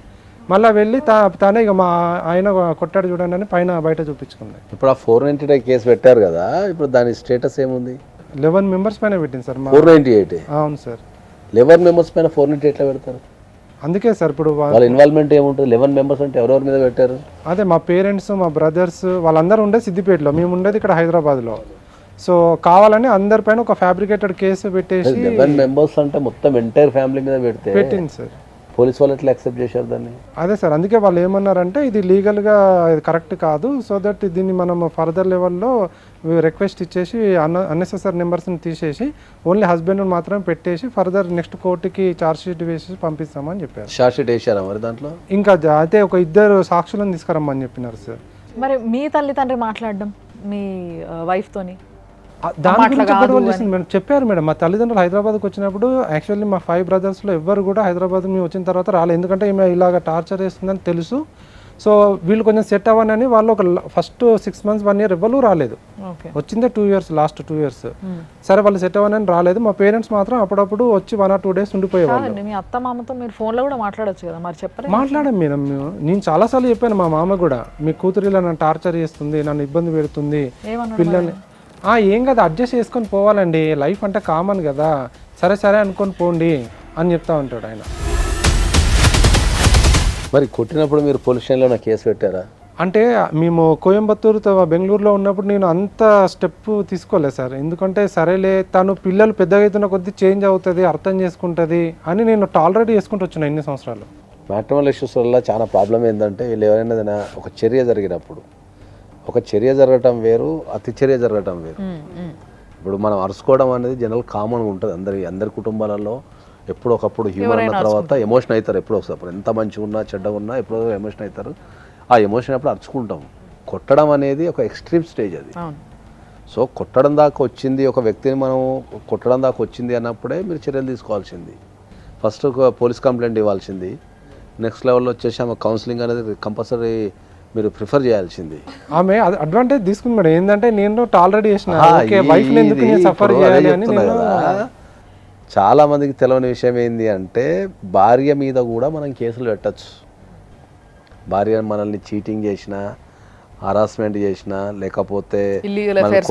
మళ్ళీ వెళ్ళి తనే ఇక మా ఆయన కొట్టాడు చూడండి అని పైన బయట చూపించుకుంది. ఇప్పుడు ఆ 498 కేసు పెట్టారు కదా, ఇప్పుడు దాని స్టేటస్ ఏముంది? 11 members పైన పెట్టింది సార్. 498? అవును సార్. 11 members పైన 498 ఎట్లా పెడతారు? అందుకే సార్ ఇప్పుడు వాళ్ళ ఇన్వాల్వ్మెంట్ ఏముంటుంది? 11 members అంటే ఎవరెవరి మీద పెట్టారు? అదే మా పేరెంట్స్, మా బ్రదర్స్ వాళ్ళందరూ ఉండేది సిద్దిపేటలో, మేము ఉండేది ఇక్కడ హైదరాబాద్లో. సో కావాలని అందరిపైన ఒక ఫ్యాబ్రికేటెడ్ కేసు పెట్టేసి 11 members అంటే మొత్తం ఎంటైర్ ఫ్యామిలీ మీద పెడితే పెట్టింది సార్. పోలీస్ వాళ్ళు ఎట్లా యాక్సెప్ట్ చేశారు దాన్ని? అదే సార్, అందుకే వాళ్ళు ఏమన్నారంటే ఇది లీగల్గా ఇది కరెక్ట్ కాదు, సో దట్ దీన్ని మనం ఫర్దర్ లెవెల్లో రిక్వెస్ట్ ఇచ్చేసి అన్నెసెసరీ నెంబర్స్ని తీసేసి ఓన్లీ హస్బెండ్ మాత్రం పెట్టేసి ఫర్దర్ నెక్స్ట్ కోర్టుకి ఛార్జ్ షీట్ వేసి పంపిస్తామని చెప్పారు. ఛార్జ్ షీట్ వేసారా మరి దాంట్లో? ఇంకా అయితే ఒక 2 సాక్షులను తీసుకురమ్మని చెప్పినారు సార్. మరి మీ తల్లిదండ్రి మాట్లాడడం మీ వైఫ్తోని దాని గురించి గొడవలు చేసింది మేడం. చెప్పారు మేడం, మా తల్లిదండ్రులు హైదరాబాద్కి వచ్చినప్పుడు యాక్చువల్లీ మా 5 brothersలో ఎవ్వరు కూడా హైదరాబాద్ మేము వచ్చిన తర్వాత రాలేదు, ఎందుకంటే ఈమె ఇలాగ టార్చర్ చేస్తుందని తెలుసు. సో వీళ్ళు కొంచెం సెట్ అవ్వనని వాళ్ళు ఒక ఫస్ట్ 6 months 1 year ఎవ్వరు రాలేదు, వచ్చిందే 2 years, లాస్ట్ 2 years. సరే వాళ్ళు సెట్ అవ్వనని రాలేదు. మా పేరెంట్స్ మాత్రం అప్పుడప్పుడు వచ్చి 1 or 2 days ఉండిపోయేవాళ్ళు. మీ అత్త మామతో మీరు ఫోన్లో కూడా మాట్లాడొచ్చు కదా, మరి చెప్పండి. మాట్లాడాం మేడం, నేను చాలాసార్లు చెప్పాను మా మామ కూడా, మీ కూతురు ఇలా నన్ను టార్చర్ చేస్తుంది, నన్ను ఇబ్బంది పెడుతుంది, పిల్లల్ని. ఏం కదా అడ్జస్ట్ చేసుకొని పోవాలండి, లైఫ్ అంటే కామన్ కదా, సరే సరే అనుకొని పోండి అని చెప్తా ఉంటాడు ఆయన. మరి కొట్టినప్పుడు మీరు పోలీస్ స్టేషన్లో కేసు పెట్టారా? అంటే మేము కోయంబత్తూరు బెంగళూరులో ఉన్నప్పుడు నేను అంత స్టెప్ తీసుకోలేదు సార్, ఎందుకంటే సరేలే తను పిల్లలు పెద్దగా అవుతున్న కొద్దీ చేంజ్ అవుతుంది, అర్థం చేసుకుంటుంది అని నేను టాలరేట్ చేసుకుంటూ వచ్చిన ఇన్ని సంవత్సరాలు. మ్యాట్రిమోనియల్ ఇష్యూస్ వల్ల చాలా ప్రాబ్లం ఏంటంటే వీళ్ళు ఎవరైనా ఒక చర్య జరిగినప్పుడు, ఒక చర్య జరగటం వేరు, అతి చర్య జరగటం వేరు. ఇప్పుడు మనం అరుచుకోవడం అనేది జనరల్ కామన్గా ఉంటుంది అందరి కుటుంబాలలో. ఎప్పుడో ఒకప్పుడు హ్యూమన్ అన్న తర్వాత ఎమోషన్ అవుతారు, ఎప్పుడో ఒకసారి ఎంత మంచిగా ఉన్నా చెడ్డగా ఉన్నా ఎప్పుడో ఎమోషన్ అవుతారు. ఆ ఎమోషన్ అప్పుడు అరుచుకుంటాం. కొట్టడం అనేది ఒక ఎక్స్ట్రీమ్ స్టేజ్ అది. సో కొట్టడం దాకా వచ్చింది, ఒక వ్యక్తిని మనం కొట్టడం దాకా వచ్చింది అన్నప్పుడే మీరు చర్యలు తీసుకోవాల్సింది. ఫస్ట్ ఒక పోలీస్ కంప్లైంట్ ఇవ్వాల్సింది, నెక్స్ట్ లెవెల్లో వచ్చేసి ఆమె కౌన్సిలింగ్ అనేది కంపల్సరీ మీరు ప్రిఫర్ చేయాల్సింది. ఆమె అడ్వాంటేజ్ తీసుకుంది మేడం, ఏంటంటే నేను టాలరేట్ చేసిన వైఫ్ని ఎందుకు నేను సఫర్ చేయాలి అని. చాలా మందికి తెలియని విషయం ఏంది అంటే భార్య మీద కూడా మనం కేసులు పెట్టచ్చు. భార్య మనల్ని చీటింగ్ చేసినా, హరాస్మెంట్ చేసినా, లేకపోతే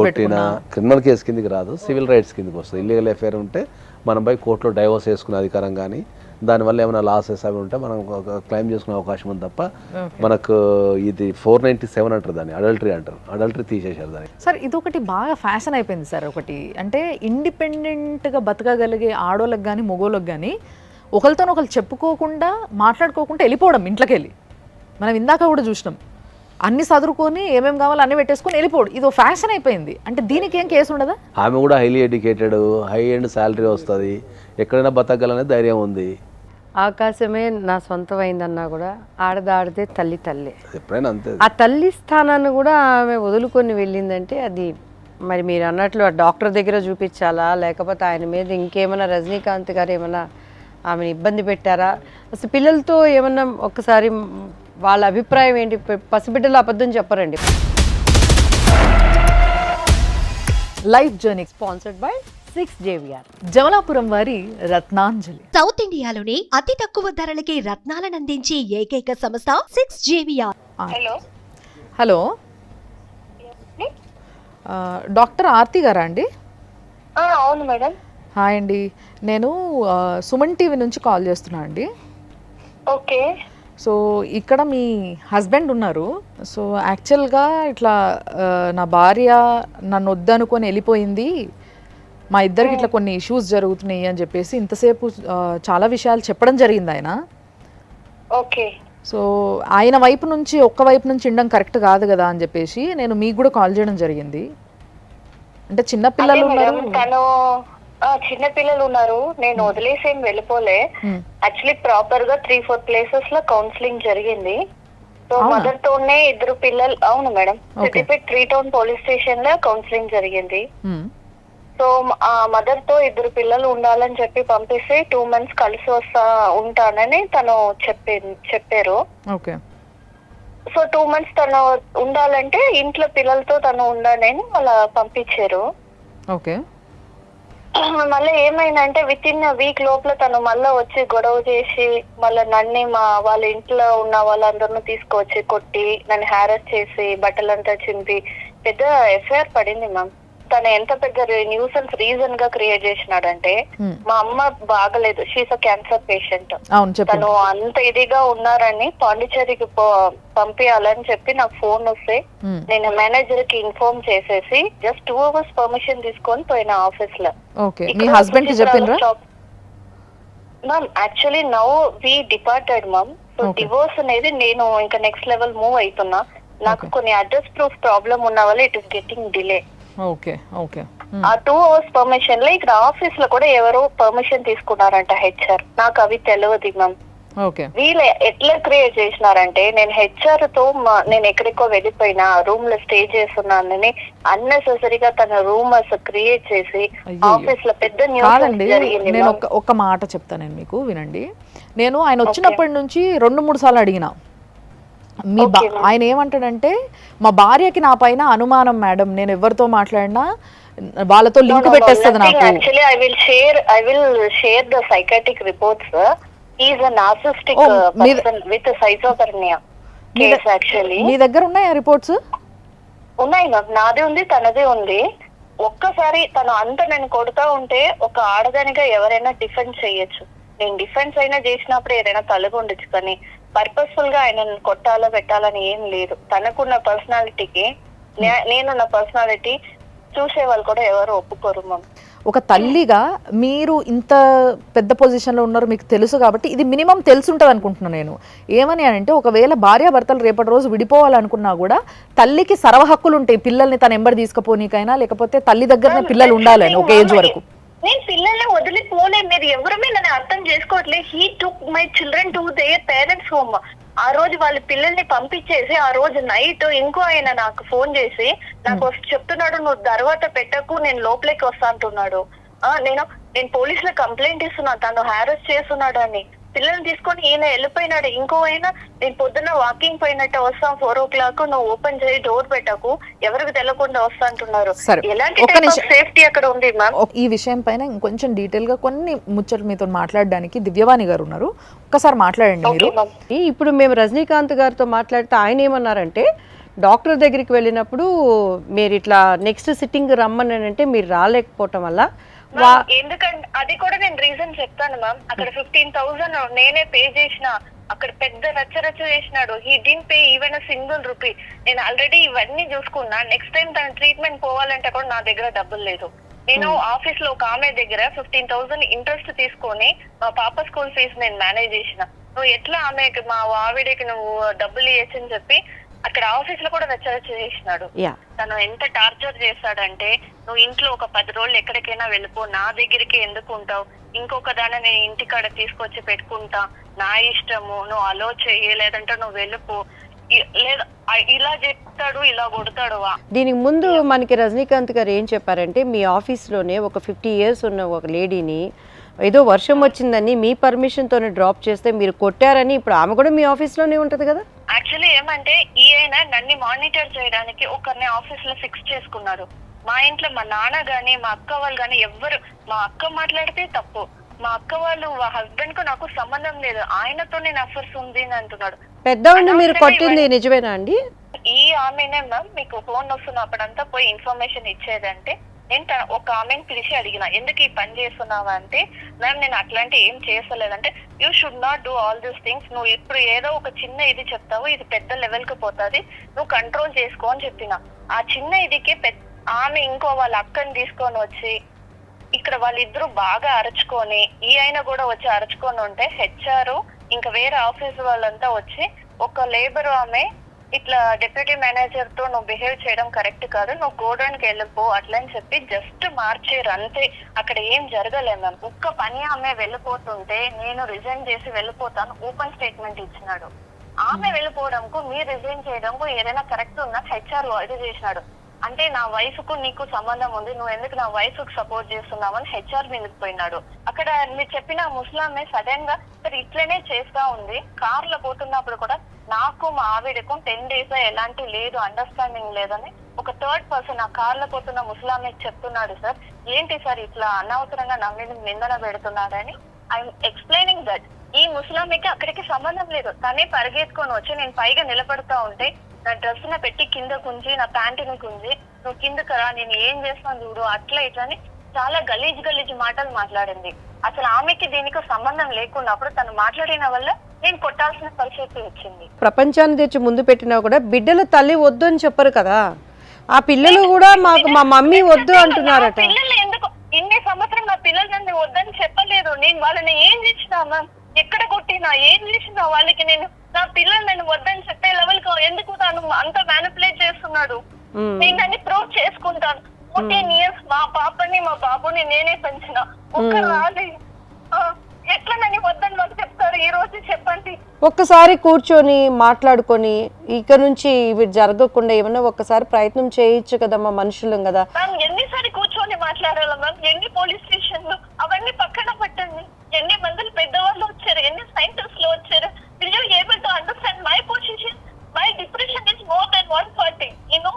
కొట్టినా క్రిమినల్ కేసు కిందకి రాదు, సివిల్ రైట్స్ కిందకి వస్తుంది. ఇల్లీగల్ అఫేర్ ఉంటే మనం పోయి కోర్టులో డైవోర్స్ చేసుకునే అధికారం కానీ దానివల్ల ఏమైనా లాసెస్ అవి ఉంటే మనం క్లెయిమ్ చేసుకునే అవకాశం ఉంది తప్ప మనకు ఇది 497 అంటారు, దాన్ని అడల్టరీ అంటారు. అడల్టరీ తీసేశారు దాన్ని. సార్ ఇది ఒకటి బాగా ఫ్యాషన్ అయిపోయింది సార్. ఒకటి అంటే ఇండిపెండెంట్గా బతకగలిగే ఆడోళ్ళకి కానీ మగోళ్ళకి కానీ ఒకరితో ఒకరు చెప్పుకోకుండా మాట్లాడుకోకుండా వెళ్ళిపోవడం ఇంట్లోకి వెళ్ళి. మనం ఇందాక కూడా చూసినాం, అన్ని చదువుకొని ఏమేమి కావాలో అన్ని పెట్టేసుకొని వెళ్ళిపోవడం, ఇది ఫ్యాషన్ అయిపోయింది. అంటే దీనికి ఏం కేసు ఉండదా? ఆమె కూడా highly educated, high end salary వస్తుంది, ఎక్కడైనా బతకగలనే ధైర్యం ఉంది. ఆకాశమే నా సొంతం అయిందన్నా కూడా ఆడదాడితే తల్లి తల్లి, ఎప్పుడైనా అంతే. ఆ తల్లి స్థానాన్ని కూడా ఆమె వదులుకొని వెళ్ళిందంటే అది మరి మీరు అన్నట్లు ఆ డాక్టర్ దగ్గర చూపించాలా, లేకపోతే ఆయన మీద ఇంకేమైనా రజనీకాంత్ గారు ఏమైనా ఆమెను ఇబ్బంది పెట్టారా, అసలు పిల్లలతో ఏమన్నా ఒక్కసారి వాళ్ళ అభిప్రాయం ఏంటి? పసిబిడ్డలు అబద్ధం చెప్పరండి. Life journey sponsored by six JVR. Jamalapuram వారి రత్నాంజలి. సౌత్ ఇండియాలోనే అతి తక్కువ ధరలకి రత్నాలనందించే ఏకైక సంస్థ 6JVR. Hello hello, doctor Aarti గారా అండి? అవును మేడం. హాయ్ అండి, నేను సుమన్ టీవీ నుంచి కాల్ చేస్తున్నా అండి. ఓకే. సో ఇక్కడ మీ హస్బెండ్ ఉన్నారు. సో యాక్చువల్గా ఇట్లా నా భార్య నన్ను వద్దనుకొని వెళ్ళిపోయింది, మా ఇద్దరికి ఇట్లా కొన్ని ఇష్యూస్ జరుగుతున్నాయి అని చెప్పేసి ఇంతసేపు చాలా విషయాలు చెప్పడం జరిగింది ఆయన. ఓకే. సో ఆయన వైపు నుంచి ఒక్క వైపు నుంచి ఉండడం కరెక్ట్ కాదు కదా అని చెప్పేసి నేను మీకు కూడా కాల్ చేయడం జరిగింది. అంటే చిన్నపిల్లలు ఉన్నారు. తను చిన్న పిల్లలు ఉన్నారు, నేను వదిలేసేం వెళ్ళిపోలే. యాక్చువల్లీ ప్రాపర్ గా 3-4 ప్లేసెస్ లో కౌన్సిలింగ్ జరిగింది. సో మదర్ తోనే 2 పిల్లలు. అవును madam, Siddipet 3 town police station లో కౌన్సిలింగ్ జరిగింది. సో ఆ మదర్ తో 2 పిల్లలు ఉండాలని చెప్పి పంపిస్తే 2 months కలిసి ఉంటానని తను చెప్పారు. ఓకే. సో 2 months తను ఉండాలంటే ఇంట్లో పిల్లలతో తను ఉండాలని అలా పంపించారు. ఓకే. మళ్ళీ ఏమైందంటే విత్-ఇన్ వీక్ లోపల తను మళ్ళీ వచ్చి గొడవ చేసి మళ్ళీ నన్ను వాళ్ళ ఇంట్లో ఉన్న వాళ్ళందరినీ తీసుకొచ్చి కొట్టి నన్ను హ్యారస్ చేసి బట్టలంతా చింపి పెద్ద ఎఫ్ఐఆర్ పడింది మ్యామ్. తను ఎంత పెద్ద న్యూసెన్స్ రీజన్ గా క్రియేట్ చేసినాడంటే, మా అమ్మ బాగలేదు, షీస్ అ క్యాన్సర్ పేషెంట్. తను అంత ఇదిగా ఉన్నారని పాండిచేరికి పంపించాలని చెప్పి నాకు ఫోన్ వస్తే నేను మేనేజర్ కి ఇన్ఫార్మ్ చేసేసి జస్ట్ 2 hours పర్మిషన్ తీసుకొని పోయిన ఆఫీస్ లో. మీ హస్బెండ్ కి చెప్పిండ్రా? Ma'am actually now we departed ma'am. So divorce అనేది నేను ఇంకా నెక్స్ట్ లెవెల్ మూవ్ అవుతున్నా. నాకు కొన్ని అడ్రస్ ప్రూఫ్ ప్రాబ్లం ఉన్న వల్ల it is getting delay. Okay. Okay. ఆ 2 hours పర్మిషన్ లో ఇక్కడ ఆఫీస్ లో కూడా ఎవరో పర్మిషన్ తీసుకున్నారంట హెచ్ఆర్. నాకు అవి తెలియదు మ్యామ్. వీళ్ళు ఎట్లా క్రియేట్ చేసినారంటే, నేను హెచ్ఆర్ తో నేను ఎక్కడికో వెళ్ళిపోయినా రూమ్ లో స్టే చేస్తున్నానని అన్నెసెసరీగా తన రూమర్స్ క్రియేట్ చేసి ఆఫీస్ లో పెద్ద న్యూస్ జరిగింది. నేను ఒక మాట చెప్తాను నేను మీకు, వినండి. నేను ఆయన వచ్చినప్పటి నుంచి 2-3 సార్లు అడిగినా. ఆయన ఏమంటాడంటే, మా భార్యకి నా పైన అనుమానం మేడం, నేను ఎవరితో మాట్లాడినా వాళ్ళతో లింక్ పెట్టేస్తుంది నాకు. Actually I will share the psychiatric reports. He is a narcissistic person with schizophrenia case. Actually మీ దగ్గర ఉన్నాయా రిపోర్ట్స్? ఉన్నాయి మ్యామ్, నాదే ఉంది, తనదే ఉంది. ఒక్కసారి తను అంత నేను కొడుతూ ఉంటే ఒక ఆడదానిగా ఎవరైనా డిఫెన్స్ చేయొచ్చు. నేను డిఫెన్స్ అయినా చేసినప్పుడు ఏదైనా తలగా ఉండొచ్చు, కానీ పర్పస్ఫుల్ గా ఆయన కొట్టాలో పెట్టాలని ఏం లేదు. తనకున్న పర్సనాలిటీకి నేనున్న పర్సనాలిటీ చూసే వాళ్ళు కూడా ఎవరు ఒప్పుకోరు మ్యామ్. ఒక తల్లిగా మీరు ఇంత పెద్ద పొజిషన్లో ఉన్నారు, మీకు తెలుసు కాబట్టి ఇది మినిమం తెలుసుంటుంది అనుకుంటున్నాను నేను. ఏమని అంటే, ఒకవేళ భార్యాభర్తలు రేపటి రోజు విడిపోవాలనుకున్నా కూడా తల్లికి సర్వ హక్కులు ఉంటాయి, పిల్లల్ని తన ఎంబడి తీసుకుపోనీకైనా, లేకపోతే తల్లి దగ్గరనే పిల్లలు ఉండాలని ఒక ఏజ్ వరకు. నేను పిల్లల్ని వదిలిపోలే, మీరు ఎవరమే నన్ను అర్థం చేసుకోవట్లేదు. He took my children to their parents home. ఆ రోజు వాళ్ళ పిల్లల్ని పంపించేసి ఆ రోజు నైట్ ఇంకో ఆయన నాకు ఫోన్ చేసి నాకు చెప్తున్నాడు, నువ్వు తర్వాత పెట్టకు, నేను లోపలికి వస్తా అంటున్నాడు. నేను పోలీసులో కంప్లైంట్ ఇస్తున్నా, తను హ్యారస్ చేస్తున్నాడు అని. పిల్లల్ని తీసుకొని ఈయన వెళ్ళిపోయినాడు. ఇంకో అయినా నేను పొద్దున్న వాకింగ్ పోయినట్టు వస్తాం 4 o'clock, నువ్వు ఓపెన్ చేయి, డోర్ పెట్టకు, ఎవరికి తెలియకుండా వస్తా అంటున్నారు. ఎలాంటి సేఫ్టీ అక్కడ ఉంది మ్యామ్? ఈ విషయం పైన ఇంకొంచెం డీటెయిల్ గా కొన్ని ముచ్చట్లు మీతో మాట్లాడడానికి దివ్యవాణి గారు ఉన్నారు, ఒక్కసారి మాట్లాడండి మీరు. ఇప్పుడు మేము రజనీకాంత్ గారితో మాట్లాడితే ఆయన ఏమన్నారంటే, డాక్టర్ దగ్గరికి వెళ్ళినప్పుడు మీరు ఇట్లా నెక్స్ట్ సిట్టింగ్ రమ్మని అంటే మీరు రాలేకపోవటం వల్ల, ఎందుకంటే అది కూడా నేను రీజన్ చెప్తాను మ్యామ్. అక్కడ 15,000 నేనే పే చేసిన, అక్కడ పెద్ద రచ్చరచ్చ చేసినాడు. He did pay even a single rupee. నేను ఆల్రెడీ ఇవన్నీ చూసుకున్నా. నెక్స్ట్ టైం తన ట్రీట్మెంట్ పోవాలంటే కూడా నా దగ్గర డబ్బులు లేదు. నేను ఆఫీస్ లో ఒక ఆమె దగ్గర 15,000 ఇంట్రెస్ట్ తీసుకొని మా పాప స్కూల్ ఫీజు నేను మేనేజ్ చేసిన. నువ్వు ఎట్లా ఆమెకి, మా ఆవిడకి నువ్వు డబ్బులు ఇవ్వచ్చని చెప్పి అక్కడ ఆఫీస్ లో కూడా రచ్చరచ్చ చేసినాడు. తను ఎంత టార్చర్ చేస్తాడంటే, నువ్వు ఇంట్లో ఒక 10 రోజులు ఎక్కడికైనా వెళ్ళిపో, నా దగ్గరికి ఎందుకు ఉంటావు, ఇంకొక దాన్ని నేను ఇంటికాడ తీసుకొచ్చి పెట్టుకుంటా, నా ఇష్టము, నువ్వు అలో చెయ్యి, లేదంటే నువ్వు వెళ్ళిపో, లేదా ఇలా చెప్తాడు, ఇలా కొడతాడు. దీనికి ముందు మనకి రజనీకాంత్ గారు ఏం చెప్పారంటే, మీ ఆఫీస్లోనే ఒక 50 years ఉన్న ఒక లేడీని ఏదో వర్షం వచ్చిందని మీ పర్మిషన్ తోనే డ్రాప్ చేస్తే మీరు కొట్టారని, ఇప్పుడు ఆమె కూడా మీ ఆఫీస్లోనే ఉంటది కదా? యాక్చువల్లీ ఏమంటే, ఈయన నన్ను మానిటర్ చేయడానికి ఒకరిని ఆఫీస్ లో ఫిక్స్ చేసుకున్నారు. మా ఇంట్లో మా నాన్న గాని మా అక్క వాళ్ళు గాని ఎవ్వరు, మా అక్క మాట్లాడితే తప్పు, మా అక్క వాళ్ళు హస్బెండ్ కు నాకు సంబంధం లేదు, ఆయనతో నేను అఫర్స్ ఉంది అని అంటున్నాడు. పెద్దవాడిని మీరు కొట్టింది నిజమేనా అండి? ఈ ఆమెనే మ్యామ్ మీకు ఫోన్ వస్తున్నప్పుడంతా పోయి ఇన్ఫర్మేషన్ ఇచ్చేదంటే నేను ఒక ఆమెను పిలిచి అడిగిన, ఎందుకు ఈ పని చేస్తున్నావా అంటే, మ్యామ్ నేను అట్లాంటి ఏం చేస్తలేదంటే, you should not do all these things, నువ్వు ఇప్పుడు ఏదో ఒక చిన్న ఇది చెప్తావు, ఇది పెద్ద లెవెల్ కి పోతుంది, నువ్వు కంట్రోల్ చేసుకో అని చెప్పిన. ఆ చిన్న ఇదికి ఆమె ఇంకో వాళ్ళ అక్కని తీసుకొని వచ్చి ఇక్కడ వాళ్ళిద్దరూ బాగా అరుచుకొని, ఈ అయినా కూడా వచ్చి అరుచుకొని ఉంటే హెచ్ఆర్ ఇంకా వేరే ఆఫీస్ వాళ్ళంతా వచ్చి ఒక లేబర్ ఆమె ఇట్లా డిప్యూటీ మేనేజర్ తో నువ్వు బిహేవ్ చేయడం కరెక్ట్ కాదు, నువ్వు గోడౌన్కి వెళ్ళిపో అట్లా అని చెప్పి జస్ట్ మార్చేరు అంతే. అక్కడ ఏం జరగలేదు మ్యామ్. ఒక్క పని ఆమె వెళ్ళిపోతుంటే నేను రిజైన్ చేసి వెళ్ళిపోతాను ఓపెన్ స్టేట్మెంట్ ఇచ్చినాడు. ఆమె వెళ్ళిపోవడంకు మీరు రిజైన్ చేయడంకు ఏదైనా కరెక్ట్ ఉన్నా హెచ్ఆర్ ఇది చేసినాడు. అంటే నా వైఫ్ కు నీకు సంబంధం ఉంది, నువ్వు ఎందుకు నా వైఫ్ కు సపోర్ట్ చేస్తున్నావు అని హెచ్ఆర్ మీదకి పోయినాడు. అక్కడ మీరు చెప్పిన ముస్లామే సడన్ గా ఇట్లనే చేస్తా ఉంది. కార్ లో పోతున్నప్పుడు కూడా నాకు మా ఆవిడకు 10 days ఎలాంటి లేదు, అండర్స్టాండింగ్ లేదని ఒక థర్డ్ పర్సన్ ఆ కార్ లో పోతున్న ముస్లామే చెప్తున్నాడు. సార్ ఏంటి సార్ ఇట్లా అనవసరంగా నా మీద నిందన పెడుతున్నాడని ఐఎమ్ ఎక్స్ప్లెయినింగ్ దట్. ఈ ముస్లామికి అక్కడికి సంబంధం లేదు, తనే పరిగెత్తుకొని వచ్చి నేను పైగా నిలబడతా ఉంటే నా డ్రెస్ ని పెట్టి కింద గుంజి నా ప్యాంటుని గుంజి నువ్వు కిందకు రా, నేను ఏం చేస్తాను చూడు అట్లా ఇట్లని చాలా గలీజ్ మాటలు మాట్లాడింది. అసలు ఆమెకి దీనికి సంబంధం లేకున్నప్పుడు తను మాట్లాడిన వల్ల నేను కొట్టాల్సిన పరిస్థితి వచ్చింది. ప్రపంచాన్ని తెచ్చి ముందు పెట్టినా కూడా బిడ్డల తల్లి వద్దు అని చెప్పరు కదా, ఆ పిల్లలు కూడా మాకు మా మమ్మీ వద్దు అంటున్నారట. పిల్లలు ఎందుకు ఇన్ని సంవత్సరం నా పిల్లలు నన్ను వద్దని చెప్పలేదు. నేను వాళ్ళని ఏం చేసినా మ్యామ్, ఎక్కడ కొట్టినా ఏం చేసినా వాళ్ళకి నేను నా పిల్లలు నన్ను వద్దని చెప్పే లెవెల్ కు ఎందుకు తాను అంత మ్యానిపులేట్ చేస్తున్నాడు. నేను దాన్ని ప్రూవ్ చేసుకుంటాను. 14 years మా పాపని మా బాబుని నేనే పెంచిన, ఒక్క రాలి ఎట్లా నన్ను వద్దని మాకు చెప్తారు ఈ రోజు చెప్పండి. ఒక్కసారి కూర్చొని మాట్లాడుకొని ఇక నుంచి ఇవి జరగకుండా ఏమన్నా ఒక్కసారి ప్రయత్నం చేయొచ్చు కదమ్మా, మనుషులం కదా. మ్యామ్ ఎన్నిసారి కూర్చొని మాట్లాడాలా మ్యామ్, ఎన్ని పోలీస్ స్టేషన్లు అవన్నీ పక్కన పెట్టండి, ఎన్ని మందులు పెద్దవాళ్ళు వచ్చారు, ఎన్ని సైంటిస్టులు వచ్చారు. Will you able to understand my position? My depression is more than 140. You know,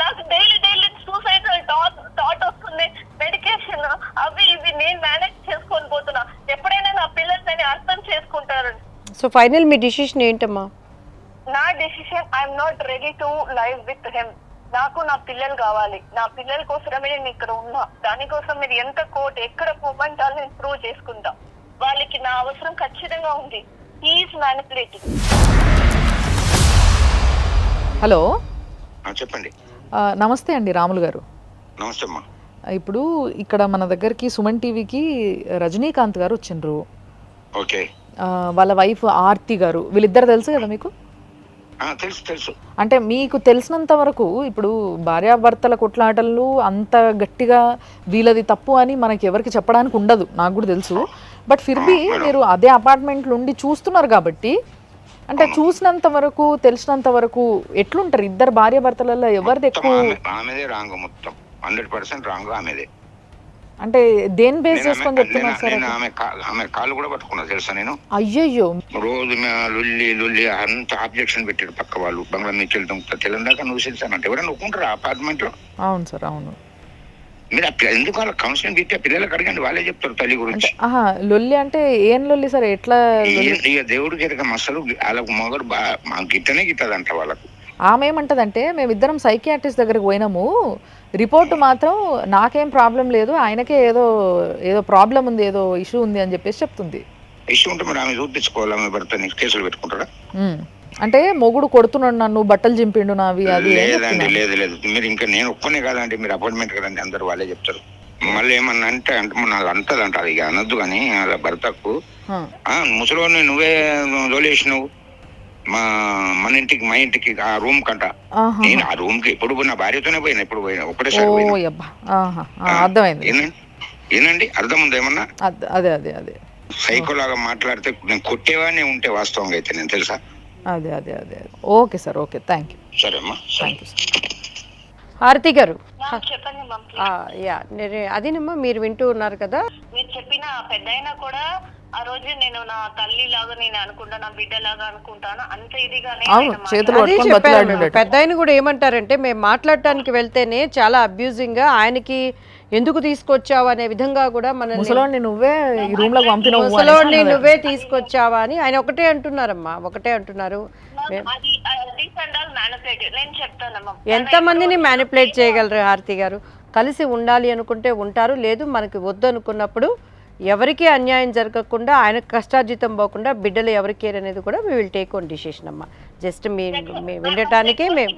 నాకు డైలీ సూసైడల్ థాట్ వస్తుంది, మెడికేషన్ అవి ఇవి నేను మేనేజ్ చేసుకొని పోతున్నా. ఎప్పుడైనా నా పిల్లల్ని అర్థం చేసుకుంటారు. సో ఫైనల్ మీ డిసిషన్ ఏంటమ్మా? నా decision I'm not ready to live with him. నాకు నా పిల్లలు కావాలి, నా పిల్లల కోసమే నేను ఇక్కడ ఉన్నా. దానికోసం మీరు ఎంత కోర్టు ఎక్కడ పోమంటారో నేను ప్రూవ్ చేసుకుంటా. వాళ్ళకి నా అవసరం ఖచ్చితంగా ఉంది. He's manipulating. హలో చెప్పండి. నమస్తే అండి రాములు గారు. నమస్తే అమ్మా. ఇప్పుడు ఇక్కడ మన దగ్గరికి సుమన్ టీవీకి రజనీకాంత్ గారు వచ్చిండ్రు. ఓకే. వాళ్ళ వైఫ్ ఆర్తి గారు, వీళ్ళిద్దరు తెలుసు కదా మీకు? తెలుసు. అంటే మీకు తెలిసినంత వరకు ఇప్పుడు భార్యాభర్తల కొట్లాటలు అంత గట్టిగా వీళ్ళది తప్పు అని మనకి ఎవరికి చెప్పడానికి ఉండదు, నాకు కూడా తెలుసు. బట్ ఫిర్బీ మీరు అదే అపార్ట్మెంట్లో ఉండి చూస్తున్నారు కాబట్టి, అంటే చూసినంత వరకు తెలిసినంత వరకు ఎట్లుంటారు ఇద్దరు భార్యాభర్తలలో ఎవరిది ఎక్కువ? ఆమెదే రాంగ్, మొత్తం 100% రాంగ్ ఆమెదే. అంటే దేని బేస్ చేసుకొని చెప్తున్నారు సార్? ఆమె కాళ్ళు కూడా పట్టుకున్నా తెలుసా నేను. అయ్యయ్యో. రోజు లుల్లి అంత ఆబ్జెక్షన్ పెట్టాడు పక్క వాళ్ళు. బంగ్లా నుంచి వెళ్తాం తెలంగాణ నువ్వు తెలుసానంటే ఎవరైనా ఒప్పుకుంటారు అపార్ట్మెంట్ లో? అవును సార్, అవును. మీరు ఎందుకు వాళ్ళ కౌన్సిలింగ్ ఇస్తే పిల్లలకు అడగండి, వాళ్ళే చెప్తారు తల్లి గురించి. లొల్లి అంటే ఏం లొల్లి సార్? ఎట్లా? ఇక దేవుడికి ఎరగ మసలు వాళ్ళకు మొగడు గిట్టనే గిట్టదంట వాళ్ళకు. ఆమె ఏమంటదంటే, మేమిద్దరం సైకియాట్రిస్ట్ దగ్గరకు పోయినాము, రిపోర్ట్ మాత్రం నాకేం ప్రాబ్లం లేదు, ఆయనకే ఏదో ప్రాబ్లం ఉంది, ఏదో ఇష్యూ ఉంది అని చెప్పేసి చెప్తుంది. ఇష్యూ ఉంటే మరి ఆమె చూపించుకోవాలి, ఆమె భర్తని కేసులు పెట్టుకుంటారా? అంటే మొగుడు కొడుతున్నాడు నన్ను, బట్టలు చింపిండు నావి, అది. లేదండి, లేదు. మీరు ఇంకా నేను ఒక్కనే కాదండి, మీరు అపాయింట్మెంట్ కదండి, అందరు వాళ్ళే చెప్తారు. మళ్ళీ ఏమన్నా అంటే నాకు అంటదంట, ఇక అనొద్దు కానీ వాళ్ళ భర్తకు ముసలోని నువ్వే తోలేసినావు మన ఇంటికి, మా ఇంటికి, ఆ రూమ్ కంట. నేను ఆ రూమ్ కి ఎప్పుడు పోయినా భార్యతోనే పోయినా, ఎప్పుడు పోయినా ఒకటేసారి అర్థమైంది. ఏనండి అర్థం ఉందా ఏమన్నా? అదే సైకోలాగా మాట్లాడితే నేను కొట్టేవాడినే ఉంటే వాస్తవంగా అయితే నేను తెలుసా? అదే okay sir, okay, thank you. సరే అమ్మా, థ్యాంక్ యూ సార్. ఆరతి గారు, చెప్పండి మ్యామ్. అదేనమ్మా మీరు వింటూ ఉన్నారు కదా. మీరు చెప్పిన పెద్దయినా కూడా ఆ రోజు నేను నా తల్లి లాగా నేను అనుకుంటా, నా బిడ్డ లాగా అనుకుంటాను, అంత ఇదిగానే అవును, ఆయన చేతులు అదే పట్టుకొని చెప్పారు బతిలాడినట్టు. పెద్ద ఆయన కూడా ఏమంటారంటే మేము మాట్లాడటానికి వెళ్తేనే చాలా అబ్యూజింగ్ గా ఆయనకి ఎందుకు తీసుకొచ్చావు అనే విధంగా కూడా మన ముసలోడిని నువ్వే ఈ రూమ్ లోకి పంపినవు అనేసి ముసలోడిని అన్నది. నువ్వే తీసుకొచ్చావా అని ఆయన ఒకటే అంటున్నారమ్మా, ఒకటే అంటున్నారు. అది మ్యానిపులేటివ్. నేను చెప్తానమ్మా, ఎంతమందిని మ్యానిపులేట్ చేయగలరు హారతి గారు? కలిసి ఉండాలి అనుకుంటే ఉంటారు, లేదు మనకి వద్దు అనుకున్నప్పుడు ఎవరికి అన్యాయం జరగకుండా ఆయన కష్టార్జితం పోకుండా బిడ్డలు ఎవరికి అనేది కూడా me will take own decision అమ్మా. జస్ట్ మీ వినటానికే మేము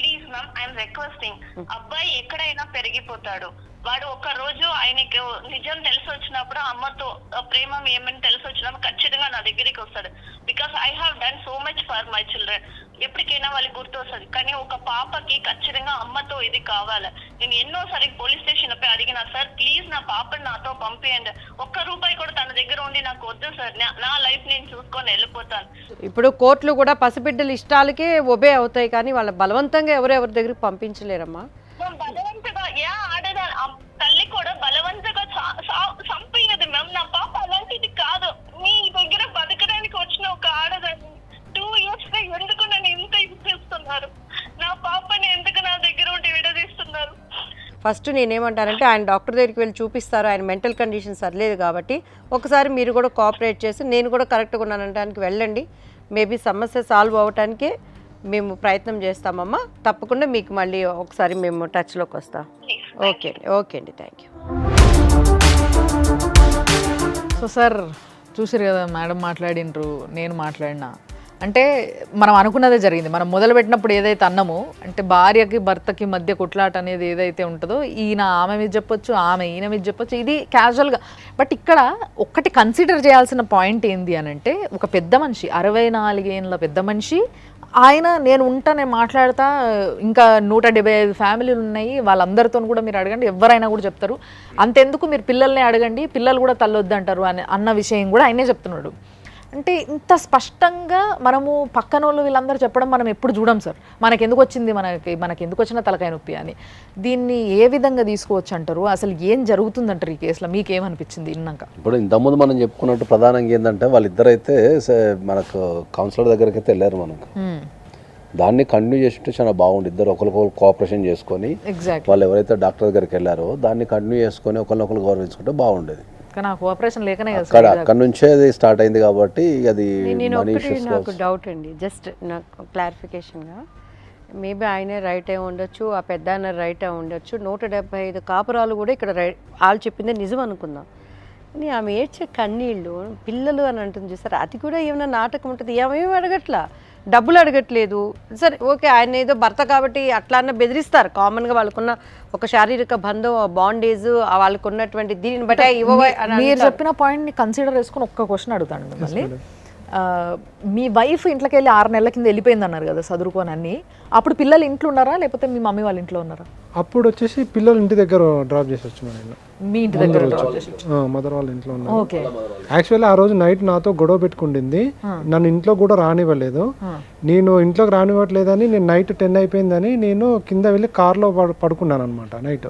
ప్లీజ్ మ్యామ్, ఐఎమ్ రిక్వెస్టింగ్. అబ్బాయి ఎక్కడైనా పెరిగిపోతాడు. వాడు ఒక రోజు ఆయనకి నిజం తెలిసి వచ్చినప్పుడు, అమ్మతో ప్రేమ ఏమని తెలిసి వచ్చినప్పుడు ఖచ్చితంగా నా దగ్గరికి వస్తాడు. Because I have done so much for my children. ఎప్పటికైనా వాళ్ళకి గుర్తు వస్తుంది. కానీ ఒక పాపకి ఖచ్చితంగా అమ్మతో ఇది కావాలి. నేను ఎన్నోసారి పోలీస్ స్టేషన్ పై అడిగినా, సార్ ప్లీజ్ నా పాపని నాతో పంపియండి, ఒక్క రూపాయి కూడా తన దగ్గర ఉండి నాకు వద్దు సార్, నా లైఫ్ నేను చూసుకొని వెళ్ళిపోతాను. ఇప్పుడు కోర్టులు కూడా పసిబిడ్డల ఇష్టాలకే ఒబే అవుతాయి కానీ వాళ్ళ బలవంతంగా ఎవరెవరి దగ్గరికి పంపించలేరమ్మా. బలవంతగా ఆడదాని తల్లి కూడా బలవంతగా చంపేయదు మ్యామ్. నా పాప అలాంటిది కాదు. మీ దగ్గర బతకడానికి వచ్చిన ఒక ఆడదాన్ని 2 years ఎందుకు నన్ను ఇంత హింసిస్తున్నారు? నా పాపని ఎందుకు నా దగ్గర ఉండి విడదీస్తున్నారు? ఫస్ట్ నేనేమంటానంటే ఆయన డాక్టర్ దగ్గరికి వెళ్ళి చూపిస్తారు, ఆయన మెంటల్ కండిషన్ సరిలేదు కాబట్టి ఒకసారి మీరు కూడా కోఆపరేట్ చేసి నేను కూడా కరెక్ట్గా ఉన్నానంటానికి వెళ్ళండి. మేబీ సమస్య సాల్వ్ అవ్వటానికే మేము ప్రయత్నం చేస్తామమ్మా. తప్పకుండా మీకు మళ్ళీ ఒకసారి మేము టచ్లోకి వస్తాం. ఓకే అండి, ఓకే అండి, థ్యాంక్ యూ. సో సార్ చూసారు కదా, మేడం మాట్లాడినరు, నేను మాట్లాడినా. అంటే మనం అనుకున్నదే జరిగింది. మనం మొదలుపెట్టినప్పుడు ఏదైతే అన్నామో, అంటే భార్యకి భర్తకి మధ్య కొట్లాట అనేది ఏదైతే ఉంటుందో, ఈయన ఆమె మీద చెప్పొచ్చు, ఆమె ఈయన మీద చెప్పొచ్చు, ఇది క్యాజువల్గా. బట్ ఇక్కడ ఒక్కటి కన్సిడర్ చేయాల్సిన పాయింట్ ఏంది అని అంటే, ఒక పెద్ద మనిషి 64 ఏళ్ళ పెద్ద మనిషి ఆయన, నేను ఉంటా, నేను మాట్లాడతా, ఇంకా 175 ఫ్యామిలీలు ఉన్నాయి, వాళ్ళందరితో కూడా మీరు అడగండి, ఎవరైనా కూడా చెప్తారు. అంతెందుకు మీరు పిల్లల్ని అడగండి, పిల్లలు కూడా తల్లొద్దు అంటారు అన్న విషయం కూడా ఆయనే చెప్తున్నాడు. అంటే ఇంత స్పష్టంగా మనము పక్కన వాళ్ళు వీళ్ళందరూ చెప్పడం మనం ఎప్పుడు చూడం సార్. మనకి ఎందుకు వచ్చింది, మనకి ఎందుకు వచ్చిన తలకాయ నొప్పి అని. దీన్ని ఏ విధంగా తీసుకోవచ్చు అంటారు? అసలు ఏం జరుగుతుందంటారు ఈ కేసులో? మీకేమనిపించింది విన్నాక? ఇప్పుడు ఇంతకుముందు మనం చెప్పుకున్నట్టు ప్రధానంగా ఏంటంటే, వాళ్ళిద్దరైతే మనకు కౌన్సిలర్ దగ్గరికి అయితే వెళ్ళారు. మనకు దాన్ని కంటిన్యూ చేస్తుంటే చాలా బాగుంది. ఇద్దరు ఒకరికొకరు కోఆపరేషన్ చేసుకొని, వాళ్ళు ఎవరైతే డాక్టర్ దగ్గరికి వెళ్ళారో దాన్ని కంటిన్యూ చేసుకొని ఒకరినొకరు గౌరవించుకుంటే బాగుండేది. కోఆపరేషన్ లేకనే అక్కడ నుంచే అది స్టార్ట్ అయింది కాబట్టి అది నాకు డౌట్ అండి, జస్ట్ నాకు క్లారిఫికేషన్గా. మేబీ ఆయనే రైట్ అయి ఉండొచ్చు, ఆ పెద్ద ఆయన రైట్ అయి ఉండొచ్చు. 175 కాపురాలు కూడా ఇక్కడ వాళ్ళు చెప్పిందే నిజం అనుకుందాం. కానీ ఆమె ఏడ్చే కన్నీళ్ళు, పిల్లలు అని అంటుంది చూసారు, అది కూడా ఏమైనా నాటకం ఉంటుంది. ఏమేమి అడగట్లా, డబ్బులు అడగట్లేదు. సరే ఓకే, ఆయన ఏదో భర్త కాబట్టి అట్లా అన్న బెదిరిస్తారు. కామన్గా వాళ్ళకున్న ఒక శారీరక బంధం, బాండేజ్, వాళ్ళకు ఉన్నటువంటి దీనిని బట్టి మీరు చెప్పిన పాయింట్ని కన్సిడర్ చేసుకుని ఒక్క క్వశ్చన్ అడుగుతాను మిమ్మల్ని. మీ వైఫ్ ఇంట్లోకి వెళ్ళి 6 నెలల కింద వెళ్ళిపోయింది అన్నారు కదా చదువుకొని అన్ని. అప్పుడు పిల్లలు ఇంట్లో ఉన్నారా లేకపోతే మీ మమ్మీ వాళ్ళ ఇంట్లో ఉన్నారా? అప్పుడు వచ్చేసి పిల్లలు ఇంటి దగ్గర డ్రాప్ చేసి వచ్చి మీ ఇంటి దగ్గర మదర్ వాళ్ళ ఇంట్లో ఉన్నారు. యాక్చువల్లీ ఆ రోజు నైట్ నాతో గొడవ పెట్టుకుండింది, నన్ను ఇంట్లో కూడా రానివ్వలేదు. నేను ఇంట్లోకి రానివ్వట్లేదని నేను నైట్ 10 అయిపోయిందని నేను కింద వెళ్ళి కార్లో పడుకున్నాను అనమాట నైట్.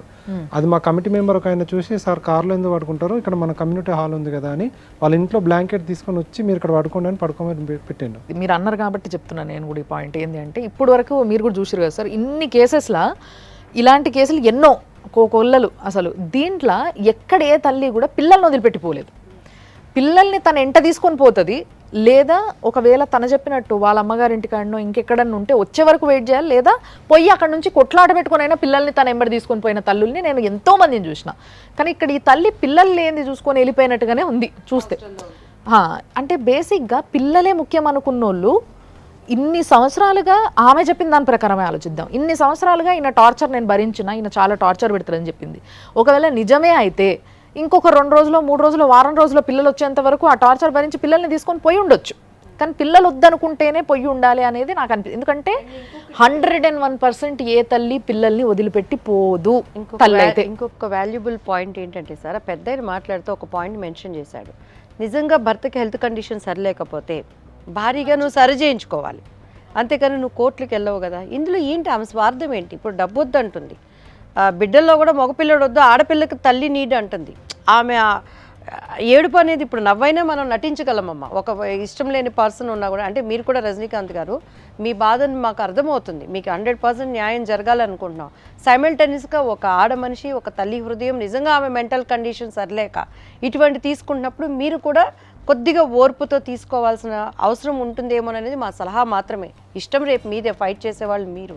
అది మా కమిటీ మెంబర్ ఒక ఆయన చూసి, సార్ కార్లో ఎందుకు పడుకుంటారు, ఇక్కడ మన కమ్యూనిటీ హాల్ ఉంది కదా అని వాళ్ళ ఇంట్లో బ్లాంకెట్ తీసుకొని వచ్చి మీరు ఇక్కడ పడుకోండి అని పడుకోమని పెట్టాను. మీరు అన్నారు కాబట్టి చెప్తున్నాను నేను కూడా. ఈ పాయింట్ ఏంటి అంటే, ఇప్పుడు వరకు మీరు కూడా చూసారు కదా సార్, ఇన్ని కేసెస్లా ఇలాంటి కేసులు ఎన్నో కోకొల్లలు. అసలు దీంట్లో ఎక్కడ ఏ తల్లి కూడా పిల్లల్ని వదిలిపెట్టిపోలేదు. పిల్లల్ని తన ఎంట తీసుకొని పోతుంది, లేదా ఒకవేళ తన చెప్పినట్టు వాళ్ళ అమ్మగారింటికాడనో ఇంకెక్కడన్నా ఉంటే వచ్చే వరకు వెయిట్ చేయాలి, లేదా పోయి అక్కడ నుంచి కొట్లాట పెట్టుకునైనా పిల్లల్ని తన ఎంబడి తీసుకొని పోయిన తల్లుల్ని నేను ఎంతో మందిని చూసిన. కానీ ఇక్కడ ఈ తల్లి పిల్లల్ని ఏంది చూసుకొని వెళ్ళిపోయినట్టుగానే ఉంది చూస్తే. అంటే బేసిక్గా పిల్లలే ముఖ్యం అనుకున్నోళ్ళు ఇన్ని సంవత్సరాలుగా, ఆమె చెప్పిన దాని ప్రకారమే ఆలోచిద్దాం, ఇన్ని సంవత్సరాలుగా ఈయన టార్చర్ నేను భరించిన, ఈయన చాలా టార్చర్ పెడతారని చెప్పింది. ఒకవేళ నిజమే అయితే ఇంకొక 2 రోజులో 3 రోజులో వారం రోజుల్లో పిల్లలు వచ్చేంత వరకు ఆ టార్చర్ భరించి పిల్లల్ని తీసుకొని పోయి ఉండొచ్చు. కానీ పిల్లలు వద్దనుకుంటేనే పొయ్యి ఉండాలి అనేది నాకు అనిపిస్తుంది. ఎందుకంటే 101% ఏ తల్లి పిల్లల్ని వదిలిపెట్టి పోదు. ఇంకొక వాల్యుబుల్ పాయింట్ ఏంటంటే సార్, పెద్ద ఆయన మాట్లాడుతూ ఒక పాయింట్ మెన్షన్ చేశాడు. నిజంగా భర్తకి హెల్త్ కండిషన్ సరిలేకపోతే భారీగా నువ్వు సరి చేయించుకోవాలి, అంతేకాని నువ్వు కోర్టులకు వెళ్ళవు కదా. ఇందులో ఏంటి ఆమె స్వార్థం ఏంటి? ఇప్పుడు డబ్బు వద్దు అంటుంది, బిడ్డల్లో కూడా మగపిల్లడు వద్దు, ఆడపిల్లకి తల్లి నీడ్ అంటుంది. ఆమె ఏడుపు అనేది ఇప్పుడు నవ్వైనా మనం నటించగలమమ్మా. ఒక ఇష్టం లేని పర్సన్ ఉన్నా కూడా, అంటే మీరు కూడా రజనీకాంత్ గారు మీ బాధను మాకు అర్థమవుతుంది, మీకు 100% న్యాయం జరగాలనుకుంటున్నాం. సైమల్టేనియస్గా ఒక ఆడ మనిషి, ఒక తల్లి హృదయం, నిజంగా ఆమె మెంటల్ కండిషన్ సరిలేక ఇటువంటి తీసుకుంటున్నప్పుడు మీరు కూడా కొద్దిగా ఓర్పుతో తీసుకోవాల్సిన అవసరం ఉంటుందేమోననేది మా సలహా మాత్రమే. ఇష్టం రేపు మీదే, ఫైట్ చేసేవాళ్ళు మీరు.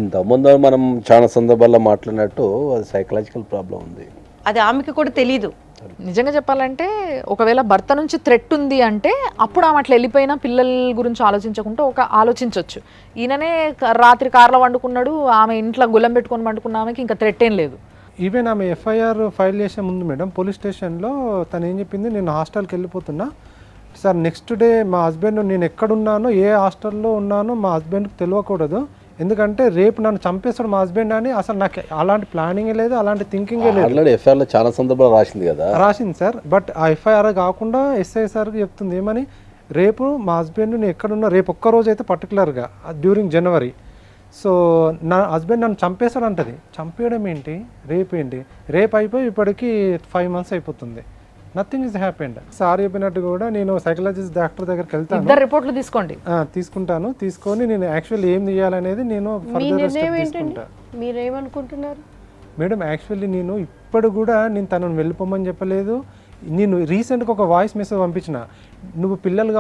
ఇంతకుముందు మనం చాలా సందర్భాల్లో మాట్లాడినట్టు అది సైకలాజికల్ ప్రాబ్లం ఉంది, అది ఆమెకి కూడా తెలీదు. నిజంగా చెప్పాలంటే ఒకవేళ భర్త నుంచి థ్రెట్ ఉంది అంటే అప్పుడు ఆమె అట్లా వెళ్ళిపోయినా పిల్లల గురించి ఆలోచించకుండా ఆలోచించవచ్చు. ఈయననే రాత్రి కార్లో వండుకున్నాడు, ఆమె ఇంట్లో గుల్లం పెట్టుకొని వండుకున్న ఆమెకి ఇంకా థ్రెట్ ఏం లేదు. ఈవెన్ ఆమె ఎఫ్ఐఆర్ ఫైల్ చేసే ముందు మేడం పోలీస్ స్టేషన్లో తను ఏం చెప్పింది, నేను హాస్టల్కి వెళ్ళిపోతున్నా సార్, నెక్స్ట్ డే మా హస్బెండ్, నేను ఎక్కడున్నానో ఏ హాస్టల్లో ఉన్నానో మా హస్బెండ్కి తెలియకూడదు, ఎందుకంటే రేపు నన్ను చంపేస్తాడు మా హస్బెండ్ అని. అసలు నాకు అలాంటి ప్లానింగే లేదు, అలాంటి థింకింగే లేదు. ఆల్రెడీ ఎఫ్ఐఆర్లో చాలా సందర్భాలు రాసింది కదా. రాసింది సార్, బట్ ఆ ఎఫ్ఐఆర్ కాకుండా ఎస్ఐ సార్కి చెప్తుంది ఏమని, రేపు మా హస్బెండ్ నేను ఎక్కడున్నా, రేపు ఒక్కరోజు అయితే పర్టికులర్గా డ్యూరింగ్ జనవరి, సో నా హస్బెండ్ నన్ను చంపేస్తాడు అంటది. చంపేయడం ఏంటి, రేపు ఏంటి, రేపు అయిపోయి ఇప్పటికి 5 months అయిపోతుంది, నథింగ్ ఇస్ హ్యాపెండ్. సార్ చెప్పినట్టు కూడా నేను సైకలాజిస్ట్ డాక్టర్ దగ్గరికి వెళ్తాను, 2 రిపోర్ట్లు తీసుకోండి. తీసుకుంటాను, తీసుకొని నేను యాక్చువల్లీ ఏం చేయాలనేది నేను ఫర్దర్ స్టెప్ తీసుకుంటా. మీరేమనుకుంటున్నారు మేడం? యాక్చువల్లీ నేను ఇప్పుడు కూడా నేను తనను వెళ్ళిపోమని చెప్పలేదు. నేను రీసెంట్గా ఒక వాయిస్ మెసేజ్ పంపించిన, నువ్వు పిల్లలు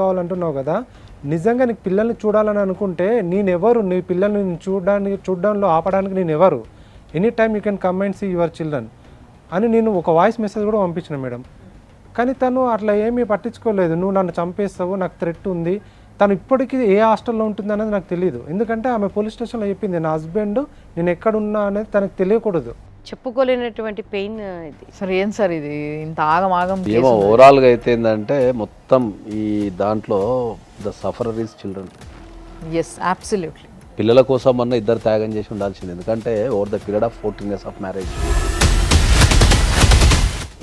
కావాలంటున్నావు కదా, నిజంగా నీకు పిల్లల్ని చూడాలని అనుకుంటే నేనెవరు, నీ పిల్లల్ని చూడడంలో ఆపడానికి నేను ఎవరు, any time you can come and see your children అని నేను ఒక వాయిస్ మెసేజ్ కూడా పంపించిన మేడం. కానీ తను అట్లా ఏమీ పట్టించుకోలేదు. నువ్వు నన్ను చంపేస్తావు, నాకు థ్రెట్ ఉంది. తను ఇప్పటికీ ఏ హాస్టల్లో ఉంటుంది అనేది నాకు తెలియదు, ఎందుకంటే ఆమె పోలీస్ స్టేషన్లో చెప్పింది నా హస్బెండ్ నేను ఎక్కడున్నా అనేది తనకు తెలియకూడదు. చెప్పుకోలేనటువంటి పెయిన్ ఇది. సరే ఏం సార్ ఇది ఇంత ఆగం ఏమో ఓవరాల్గా అయితే ఏంటంటే మొత్తం ఈ దాంట్లో the sufferer is children. Yes absolutely. పిల్లల కోసం అన్న ఇద్దరు త్యాగం చేసి ఉండాల్సింది, ఎందుకంటే over the period of 14 years of marriage.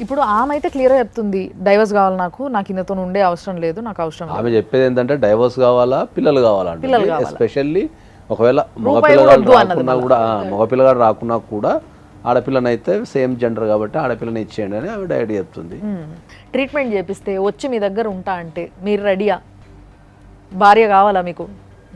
ఇప్పుడు ఆమె అయితే క్లియర్గా చెప్తుంది, డైవర్స్ కావాలి, నాకు ఇంతతో ఉండే అవసరం లేదు, నాకు అవసరం లేదు. ఆమె చెప్పేది ఏంటంటే డైవర్స్ కావాలా, పిల్లలు కావాలా, పిల్లలు కావాలా. ఎస్పెషల్లీ ఒకవేళ మగపిల్లగాడు రాకున్నా కూడా ఆడపిల్లనైతే సేమ్ జెండర్ కాబట్టి ఆడపిల్లని ఇచ్చేయండి అని ఆవిడ ఐడియా చెప్తుంది. ట్రీట్మెంట్ చేపిస్తే వచ్చి మీ దగ్గర ఉంటా అంటే మీరు రెడీయా? భార్య కావాలా మీకు?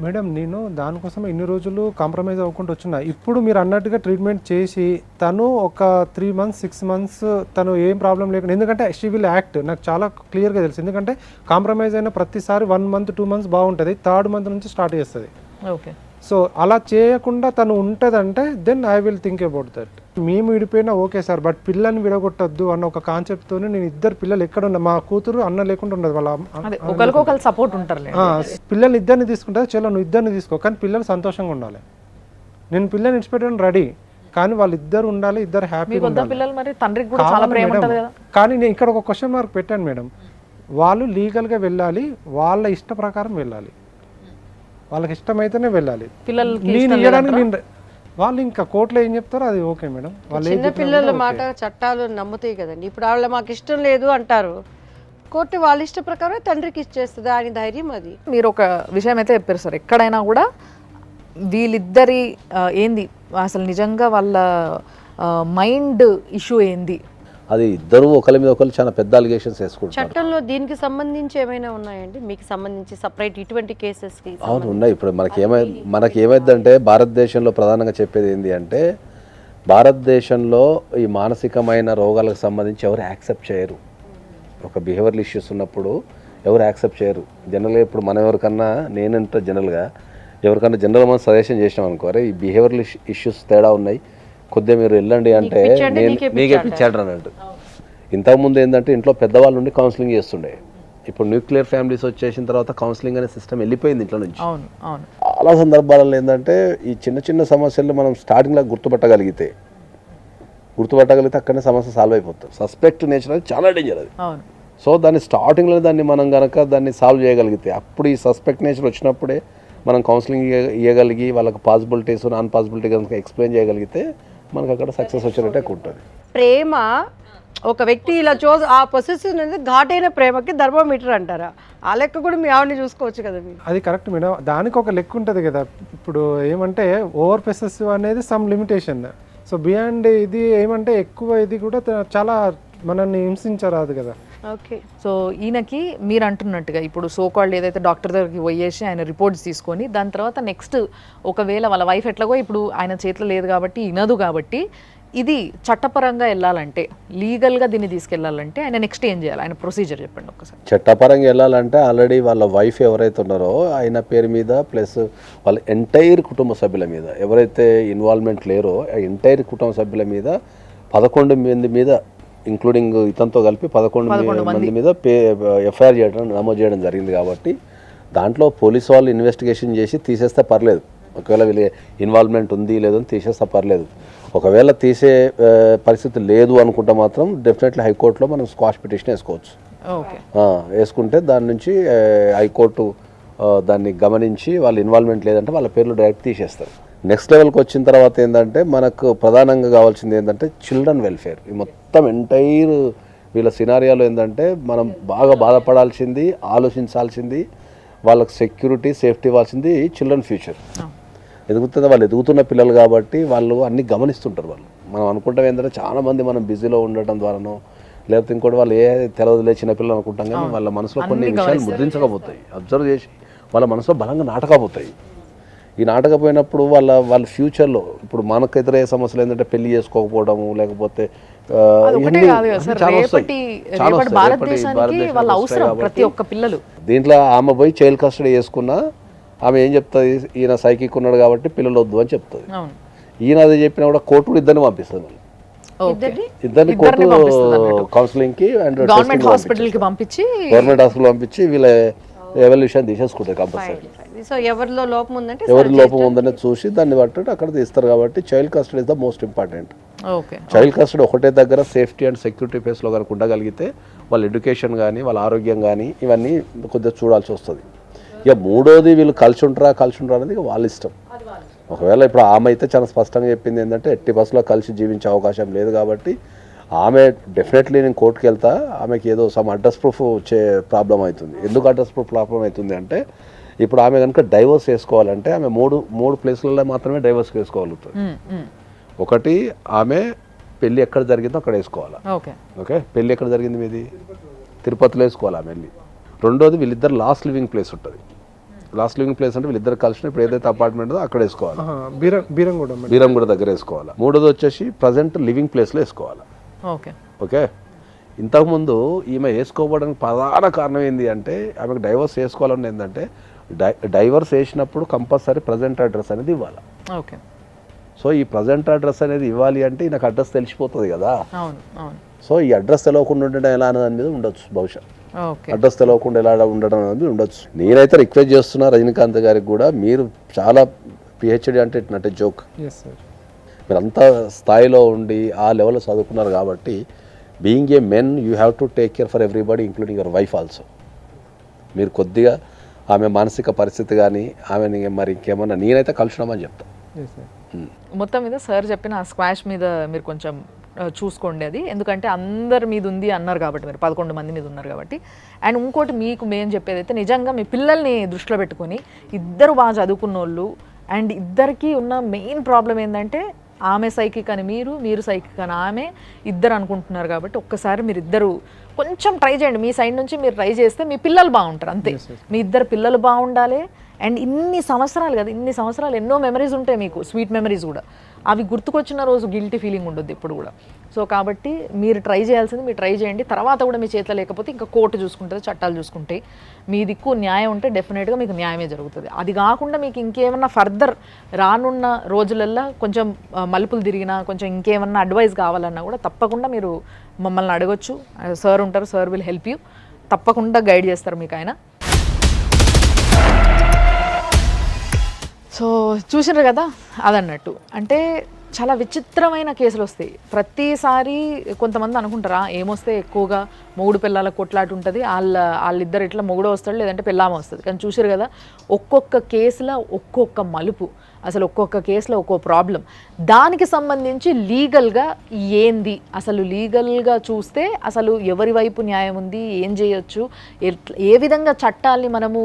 మేడం నేను దానికోసం ఇన్ని రోజులు కాంప్రమైజ్ అవ్వకుండా వచ్చిన. ఇప్పుడు మీరు అన్నట్టుగా ట్రీట్మెంట్ చేసి తను ఒక 3 months 6 months తను ఏం ప్రాబ్లం లేకుండా, ఎందుకంటే షీ విల్ యాక్ట్, నాకు చాలా క్లియర్గా తెలుసు. ఎందుకంటే కాంప్రమైజ్ అయిన ప్రతిసారి 1 month 2 months బాగుంటుంది, 3rd month నుంచి స్టార్ట్ చేస్తుంది. ఓకే, సో అలా చేయకుండా తను ఉంటుందంటే then I will think about that. మేము విడిపోయినా ఓకే సార్, బట్ పిల్లల్ని విడగొట్టద్దు అన్న ఒక కాన్సెప్ట్తోనే నేను ఇద్దరు పిల్లలు ఎక్కడ ఉన్నా, మా కూతురు అన్న లేకుండా ఉండదు, వాళ్ళ ఒకరికొకరు సపోర్ట్ ఉంటారు. పిల్లల్ని ఇద్దరిని తీసుకుంటే చలో నువ్వు ఇద్దరిని తీసుకో, కానీ పిల్లలు సంతోషంగా ఉండాలి. నేను పిల్లల్ని ఇచ్చిపెట్టడానికి రెడీ, కానీ వాళ్ళిద్దరు ఉండాలి, ఇద్దరు హ్యాపీగా ఉండాలి. పిల్లలు మరి తండ్రికి కూడా చాలా ప్రేమ ఉంటుంది కదా. కానీ నేను ఇక్కడ ఒక క్వశ్చన్ మార్క్ పెట్టాను మేడం, వాళ్ళు లీగల్గా వెళ్ళాలి, వాళ్ళ ఇష్ట ప్రకారం వెళ్ళాలి, వాళ్ళకి ఇష్టమైతేనే వెళ్ళాలి. నేను ఇవ్వడానికి నేను వాళ్ళు ఇంకా కోర్టులో ఏం చెప్తారో అది ఓకే మేడం. వాళ్ళు చిన్న పిల్లల మాట చట్టాలు నమ్ముతాయి కదండి. ఇప్పుడు వాళ్ళు మాకు ఇష్టం లేదు అంటారు, కోర్టు వాళ్ళ ఇష్ట ప్రకారం తండ్రికి ఇచ్చేస్తుంది, ఆయన ధైర్యం అది. మీరు ఒక విషయం అయితే చెప్పారు సార్, ఎక్కడైనా కూడా వీళ్ళిద్దరి ఏంది అసలు నిజంగా వాళ్ళ మైండ్ ఇష్యూ ఏంది, అది ఇద్దరు ఒకరి మీద ఒకరు చాలా పెద్ద అలిగేషన్స్ వేసుకుంటారు. చట్టంలో దీనికి సంబంధించి ఏమైనా ఉన్నాయండి మీకు సంబంధించి సపరేట్ ఇటువంటి కేసెస్కి? అవును ఉన్నాయి. ఇప్పుడు మనకి ఏమైందంటే భారతదేశంలో ప్రధానంగా చెప్పేది ఏంటి అంటే, భారతదేశంలో ఈ మానసికమైన రోగాలకు సంబంధించి ఎవరు యాక్సెప్ట్ చేయరు. ఒక బిహేవియరల్ ఇష్యూస్ ఉన్నప్పుడు ఎవరు యాక్సెప్ట్ చేయరు. జనరల్గా ఇప్పుడు మనం ఎవరికన్నా, నేనంటే ఎవరికన్నా జనరల్ మనం సజెషన్ చేసినాం అనుకోరే ఈ బిహేవియరల్ ఇష్యూస్ తేడా ఉన్నాయి, కొద్దిగా మీరు వెళ్ళండి అంటే నీకే పిచ్చాడు అన్నట్టు. ఇంతకుముందు ఏంటంటే ఇంట్లో పెద్దవాళ్ళు ఉండి కౌన్సిలింగ్ చేస్తుండే, ఇప్పుడు న్యూక్లియర్ ఫ్యామిలీస్ వచ్చేసిన తర్వాత కౌన్సిలింగ్ అనే సిస్టమ్ వెళ్ళిపోయింది ఇంట్లో నుంచి. చాలా సందర్భాలలో ఏంటంటే ఈ చిన్న చిన్న సమస్యలు మనం స్టార్టింగ్లో గుర్తుపట్టగలిగితే అక్కడనే సమస్య సాల్వ్ అయిపోతుంది. సస్పెక్ట్ నేచర్ అది చాలా డేంజర్ అది. సో దాన్ని స్టార్టింగ్లో దాన్ని దాన్ని సాల్వ్ చేయగలిగితే, అప్పుడు ఈ సస్పెక్ట్ నేచర్ వచ్చినప్పుడే మనం కౌన్సిలింగ్ ఇవ్వగలిగి వాళ్ళకి పాసిబిలిటీస్ నాన్ పాసిబిలిటీ కనుక ఎక్స్ప్లెయిన్ చేయగలిగితే మనకు అక్కడ సక్సెస్ వచ్చినట్టే ఉంటుంది. ప్రేమ ఒక వ్యక్తి ఇలా ఆ పొసెసివ్ అనేది ఘాటైన ప్రేమకి థర్మోమీటర్ అంటారా? ఆ లెక్క కూడా మీ ఆవిడని చూసుకోవచ్చు కదా మీరు. అది కరెక్ట్ మేడం, దానికి ఒక లెక్క ఉంటుంది కదా. ఇప్పుడు ఏమంటే ఓవర్ పొసెసివ్ అనేది సమ్ లిమిటేషన్. సో బియాండ్ ఇది ఏమంటే ఎక్కువ ఇది కూడా చాలా మనల్ని హింసించరాదు కదా. ఓకే. సో ఈయనకి మీరు అంటున్నట్టుగా ఇప్పుడు సోకాల్డ్ ఏదైతే డాక్టర్ దగ్గరికి పోయేసి ఆయన రిపోర్ట్స్ తీసుకొని దాని తర్వాత నెక్స్ట్ ఒకవేళ వాళ్ళ వైఫ్ ఎట్లాగో ఇప్పుడు ఆయన చేతిలో లేదు కాబట్టి వినదు కాబట్టి ఇది చట్టపరంగా వెళ్ళాలంటే లీగల్గా దీన్ని తీసుకెళ్లాలంటే ఆయన నెక్స్ట్ ఏం చేయాలి, ఆయన ప్రొసీజర్ చెప్పండి ఒక్కసారి. చట్టపరంగా వెళ్ళాలంటే ఆల్రెడీ వాళ్ళ వైఫ్ ఎవరైతే ఉన్నారో ఆయన పేరు మీద ప్లస్ వాళ్ళ ఎంటైర్ కుటుంబ సభ్యుల మీద ఎవరైతే ఇన్వాల్వ్మెంట్ లేరో ఆ ఎంటైర్ కుటుంబ సభ్యుల మీద 11 మంది మీద ఇంక్లూడింగ్ ఇతనితో కలిపి 11 మంది మీద ఎఫ్ఐఆర్ నమోదు చేయడం జరిగింది. కాబట్టి దాంట్లో పోలీసు వాళ్ళు ఇన్వెస్టిగేషన్ చేసి తీసేస్తే పర్లేదు. ఒకవేళ వీళ్ళ ఇన్వాల్వ్మెంట్ ఉంది లేదని తీసేస్తే పర్లేదు. ఒకవేళ తీసే పరిస్థితి లేదు అనుకుంటే మాత్రం డెఫినెట్లీ హైకోర్టులో మనం స్క్వాష్ పిటిషన్ వేసుకోవచ్చు. వేసుకుంటే దాని నుంచి హైకోర్టు దాన్ని గమనించి వాళ్ళ ఇన్వాల్వ్మెంట్ లేదంటే వాళ్ళ పేర్లు డైరెక్ట్ తీసేస్తారు. నెక్స్ట్ లెవెల్కి వచ్చిన తర్వాత ఏంటంటే మనకు ప్రధానంగా కావాల్సింది ఏంటంటే చిల్డ్రన్ వెల్ఫేర్. ఈ మొత్తం ఎంటైర్ వీళ్ళ సినారియాలో ఏంటంటే మనం బాగా బాధపడాల్సింది, ఆలోచించాల్సింది, వాళ్ళకి సెక్యూరిటీ సేఫ్టీ ఇవ్వాల్సింది చిల్డ్రన్ ఫ్యూచర్. ఎదుగుతుంది వాళ్ళు ఎదుగుతున్న పిల్లలు కాబట్టి వాళ్ళు అన్నీ గమనిస్తుంటారు. వాళ్ళు మనం అనుకుంటాం ఏంటంటే చాలామంది మనం బిజీలో ఉండటం ద్వారానో లేకపోతే ఇంకోటి వాళ్ళు తెలవదులే చిన్నపిల్లలు అనుకుంటాం కానీ వాళ్ళ మనసులో కొన్ని విషయాలు ముద్రించకపోతాయి, అబ్జర్వ్ చేసి వాళ్ళ మనసులో బలంగా నాటకపోతాయి. ఈ నాటకపోయినప్పుడు వాళ్ళ ఫ్యూచర్లో ఇప్పుడు మనకు ఎదురయ్యే సమస్యలు ఏంటంటే పెళ్లి చేసుకోకపోవడము లేకపోతే దీంట్లో ఆమె పోయి చైల్డ్ కస్టడీ చేసుకున్నా ఆమె ఏం చెప్తుంది, ఈయన సైకిక్ ఉన్నాడు కాబట్టి పిల్లలు వద్దు అని చెప్తుంది. ఈయన అది చెప్పినా కూడా కోర్టు ఇద్దరిని పంపిస్తుంది. ఇద్దరిని కోర్టు కౌన్సిలింగ్ కి అండ్ గవర్నమెంట్ హాస్పిటల్ పంపించి వీళ్ళ ఎవల్యూషన్ తీసేసుకుంటారు కంపల్సరీ. సో ఎవరిలో లోపం ఉందంటే ఎవరి లోపం ఉందని చూసి దాన్ని బట్టి అక్కడ తీస్తారు. కాబట్టి child custody is the most important. Child custody ఒకటే దగ్గర సేఫ్టీ అండ్ సెక్యూరిటీ ఫేస్లో కనుక ఉండగలిగితే వాళ్ళ ఎడ్యుకేషన్ కానీ వాళ్ళ ఆరోగ్యం కానీ ఇవన్నీ కొద్దిగా చూడాల్సి వస్తుంది. ఇక మూడోది వీళ్ళు కలిసి ఉంటారా అనేది ఇక వాళ్ళ ఇష్టం. ఒకవేళ ఇప్పుడు ఆమె అయితే చాలా స్పష్టంగా చెప్పింది ఏంటంటే 80% కలిసి జీవించే అవకాశం లేదు కాబట్టి ఆమె డెఫినెట్లీ నేను కోర్టుకి వెళ్తా, ఆమెకి ఏదో సమ్ అడ్రస్ ప్రూఫ్ వచ్చే ప్రాబ్లం అవుతుంది. ఎందుకు అడ్రస్ ప్రూఫ్ ప్రాబ్లం అవుతుంది అంటే ఇప్పుడు ఆమె కనుక డైవర్స్ వేసుకోవాలంటే ఆమె మూడు ప్లేస్లలో మాత్రమే డైవర్స్ వేసుకోగలుగుతుంది. ఒకటి ఆమె పెళ్ళి ఎక్కడ జరిగిందో అక్కడ వేసుకోవాలా. ఓకే, పెళ్ళి ఎక్కడ జరిగింది మీది తిరుపతిలో వేసుకోవాలి ఆమె వెళ్ళి. రెండోది వీళ్ళిద్దరు లాస్ట్ లివింగ్ ప్లేస్ ఉంటుంది. లాస్ట్ లివింగ్ ప్లేస్ అంటే వీళ్ళిద్దరు కలిసి ఇప్పుడు ఏదైతే అపార్ట్మెంట్ ఉందో అక్కడ వేసుకోవాలి, బీరంగూడ దగ్గర వేసుకోవాలి. మూడోది వచ్చేసి ప్రజెంట్ లివింగ్ ప్లేస్లో వేసుకోవాలి. ఓకే, ఇంతకుముందు ఈమె వేసుకోవడానికి ప్రధాన కారణం ఏంటి అంటే ఆమెకు డైవర్స్ వేసుకోవాలని ఏంటంటే డైవర్స్ వేసినప్పుడు కంపల్సరీ ప్రజెంట్ అడ్రస్ అనేది ఇవ్వాలి. సో ఈ ప్రజెంట్ అడ్రస్ అనేది ఇవ్వాలి అంటే నాకు అడ్రస్ తెలిసిపోతుంది కదా. సో ఈ అడ్రస్ తెలవకుండా ఉండడం ఎలా అనేది మీద ఉండొచ్చు, బహుశా అడ్రస్ తెలవకుండా ఎలా ఉండడం అనేది ఉండొచ్చు. నేనైతే రిక్వెస్ట్ చేస్తున్నా రజనీకాంత్ గారికి కూడా, మీరు చాలా పిహెచ్డి అంటే ఇట్నంటే జోక్, మీరు అంత స్థాయిలో ఉండి ఆ లెవెల్లో చదువుకున్నారు కాబట్టి being a men you have to take care for everybody including your wife also. మీరు కొద్దిగా ఆమె మానసిక పరిస్థితి కానీ ఆమెని మరి ఇంకేమన్నా నేనైతే కలుషినామని చెప్తాను. మొత్తం మీద సార్ చెప్పిన ఆ స్క్వాష్ మీద మీరు కొంచెం చూసుకోండి అది, ఎందుకంటే అందరి మీద ఉంది అన్నారు కాబట్టి, మీరు 11 మంది మీద ఉన్నారు కాబట్టి. అండ్ ఇంకోటి మీకు మేము చెప్పేది అయితే నిజంగా మీ పిల్లల్ని దృష్టిలో పెట్టుకొని ఇద్దరు బాగా చదువుకున్న వాళ్ళు అండ్ ఇద్దరికి ఉన్న మెయిన్ ప్రాబ్లం ఏంటంటే ఆమె సైకిక్ అని మీరు సైకిక్ అని ఆమె ఇద్దరు అనుకుంటున్నారు కాబట్టి ఒక్కసారి మీరు ఇద్దరు కొంచెం ట్రై చేయండి. మీ సైడ్ నుంచి మీరు ట్రై చేస్తే మీ పిల్లలు బాగుంటారు అంతే. మీ ఇద్దరు పిల్లలు బాగుండాలి. అండ్ ఇన్ని సంవత్సరాలు కదా, ఇన్ని సంవత్సరాలు ఎన్నో మెమరీస్ ఉంటాయి మీకు, స్వీట్ మెమరీస్ కూడా. అవి గుర్తుకొచ్చిన రోజు గిల్టీ ఫీలింగ్ ఉండొద్దు ఎప్పుడు కూడా. సో కాబట్టి మీరు ట్రై చేయాల్సింది మీరు ట్రై చేయండి. తర్వాత కూడా మీ చేతిలో లేకపోతే ఇంకా కోర్టు చూసుకుంటుంది, చట్టాలు చూసుకుంటాయి. మీ దిక్కు న్యాయం ఉంటే డెఫినెట్గా మీకు న్యాయమే జరుగుతుంది. అది కాకుండా మీకు ఇంకేమన్నా ఫర్దర్ రానున్న రోజులల్లో కొంచెం మలుపులు తిరిగినా కొంచెం ఇంకేమన్నా అడ్వైస్ కావాలన్నా కూడా తప్పకుండా మీరు మమ్మల్ని అడగొచ్చు. సార్ ఉంటారు, సార్ విల్ హెల్ప్ యూ. తప్పకుండా గైడ్ చేస్తారు మీకు ఆయన. సో చూసినారు కదా, అదన్నట్టు అంటే చాలా విచిత్రమైన కేసులు వస్తాయి ప్రతిసారి. కొంతమంది అనుకుంటారా ఏమొస్తే ఎక్కువగా మొగుడు పిల్లల కొట్లాట ఉంటుంది, వాళ్ళిద్దరు ఇట్లా మొగుడు వస్తాడు లేదంటే పిల్లామ వస్తుంది. కానీ చూసారు కదా ఒక్కొక్క కేసులో ఒక్కొక్క మలుపు, అసలు ఒక్కొక్క కేసులో ఒక్కో ప్రాబ్లం. దానికి సంబంధించి లీగల్గా ఏంది, అసలు లీగల్గా చూస్తే అసలు ఎవరి వైపు న్యాయం ఉంది, ఏం చేయొచ్చు, ఏ విధంగా చట్టాలని మనము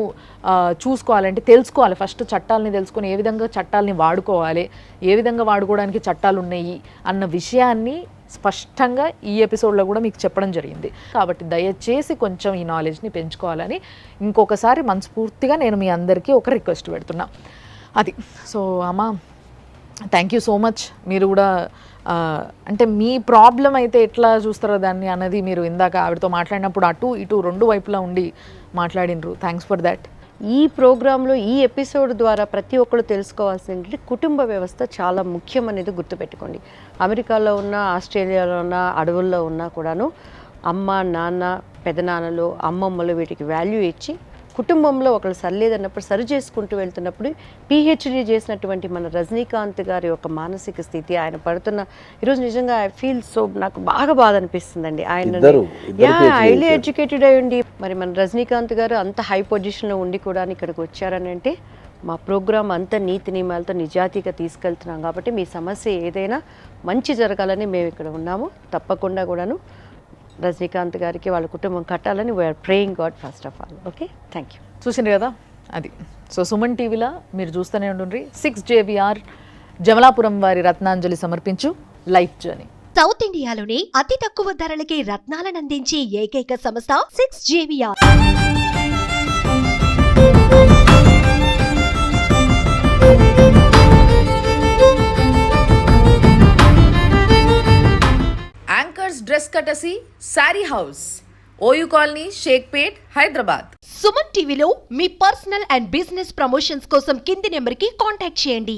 చూసుకోవాలంటే తెలుసుకోవాలి. ఫస్ట్ చట్టాలని తెలుసుకొని ఏ విధంగా చట్టాలని వాడుకోవాలి, ఏ విధంగా వాడుకోవడానికి చట్టాలు ఉన్నాయి అన్న విషయాన్ని స్పష్టంగా ఈ ఎపిసోడ్లో కూడా మీకు చెప్పడం జరిగింది. కాబట్టి దయచేసి కొంచెం ఈ నాలెడ్జ్ని పెంచుకోవాలని ఇంకొకసారి మనస్ఫూర్తిగా నేను మీ అందరికీ ఒక రిక్వెస్ట్ పెడుతున్నా. అది సో అమ్మ, థ్యాంక్ యూ సో మచ్. మీరు కూడా అంటే మీ ప్రాబ్లం అయితే ఎట్లా చూస్తారో దాన్ని అన్నది మీరు ఇందాక ఆవిడతో మాట్లాడినప్పుడు అటు ఇటు రెండు వైపులా ఉండి మాట్లాడినరు. Thanks for that. ఈ ప్రోగ్రాంలో ఈ ఎపిసోడ్ ద్వారా ప్రతి ఒక్కరు తెలుసుకోవాల్సింది కుటుంబ వ్యవస్థ చాలా ముఖ్యం అనేది గుర్తుపెట్టుకోండి. అమెరికాలో ఉన్న, ఆస్ట్రేలియాలో ఉన్న, అడవుల్లో ఉన్నా కూడాను అమ్మ, నాన్న, పెదనాన్నలు, అమ్మమ్మలు వీటికి వాల్యూ ఇచ్చి కుటుంబంలో ఒకళ్ళు సరిలేదన్నప్పుడు సరి చేసుకుంటూ వెళ్తున్నప్పుడు పిహెచ్డి చేసినటువంటి మన రజనీకాంత్ గారి యొక్క మానసిక స్థితి, ఆయన పడుతున్న ఈరోజు నిజంగా ఐ ఫీల్ సో, నాకు బాగా బాధ అనిపిస్తుందండి. ఆయన హైలీ ఎడ్యుకేటెడ్ అయి ఉండి మరి మన రజనీకాంత్ గారు అంత హై పొజిషన్లో ఉండి కూడా ఇక్కడికి వచ్చారని అంటే మా ప్రోగ్రాం అంతా నీతి నియమాలతో నిజాయితీగా తీసుకెళ్తున్నాం. కాబట్టి మీ సమస్య ఏదైనా మంచి జరగాలని మేము ఇక్కడ ఉన్నాము. తప్పకుండా కూడాను రజనీకాంత్ గారికి వాళ్ళ కుటుంబం కట్టాలని we are praying God first of all. Okay, thank you. చూసిండ్రు కదా అది. సో సుమన్ టీవీలో మీరు చూస్తూనే ఉండండి 6 JVR జమలాపురం వారి రత్నాంజలి సమర్పించు లైఫ్ జర్నీ. సౌత్ ఇండియాలోనే అతి తక్కువ ధరలకి రత్నాలనందించే ఏకైక సంస్థ 6 JVR. Anchors dress courtesy Sari House, OU colony, Shaikpet, Hyderabad. Suman టీవీలో మీ పర్సనల్ అండ్ బిజినెస్ ప్రమోషన్స్ కోసం కింది నెంబర్కి కాంటాక్ట్ చేయండి.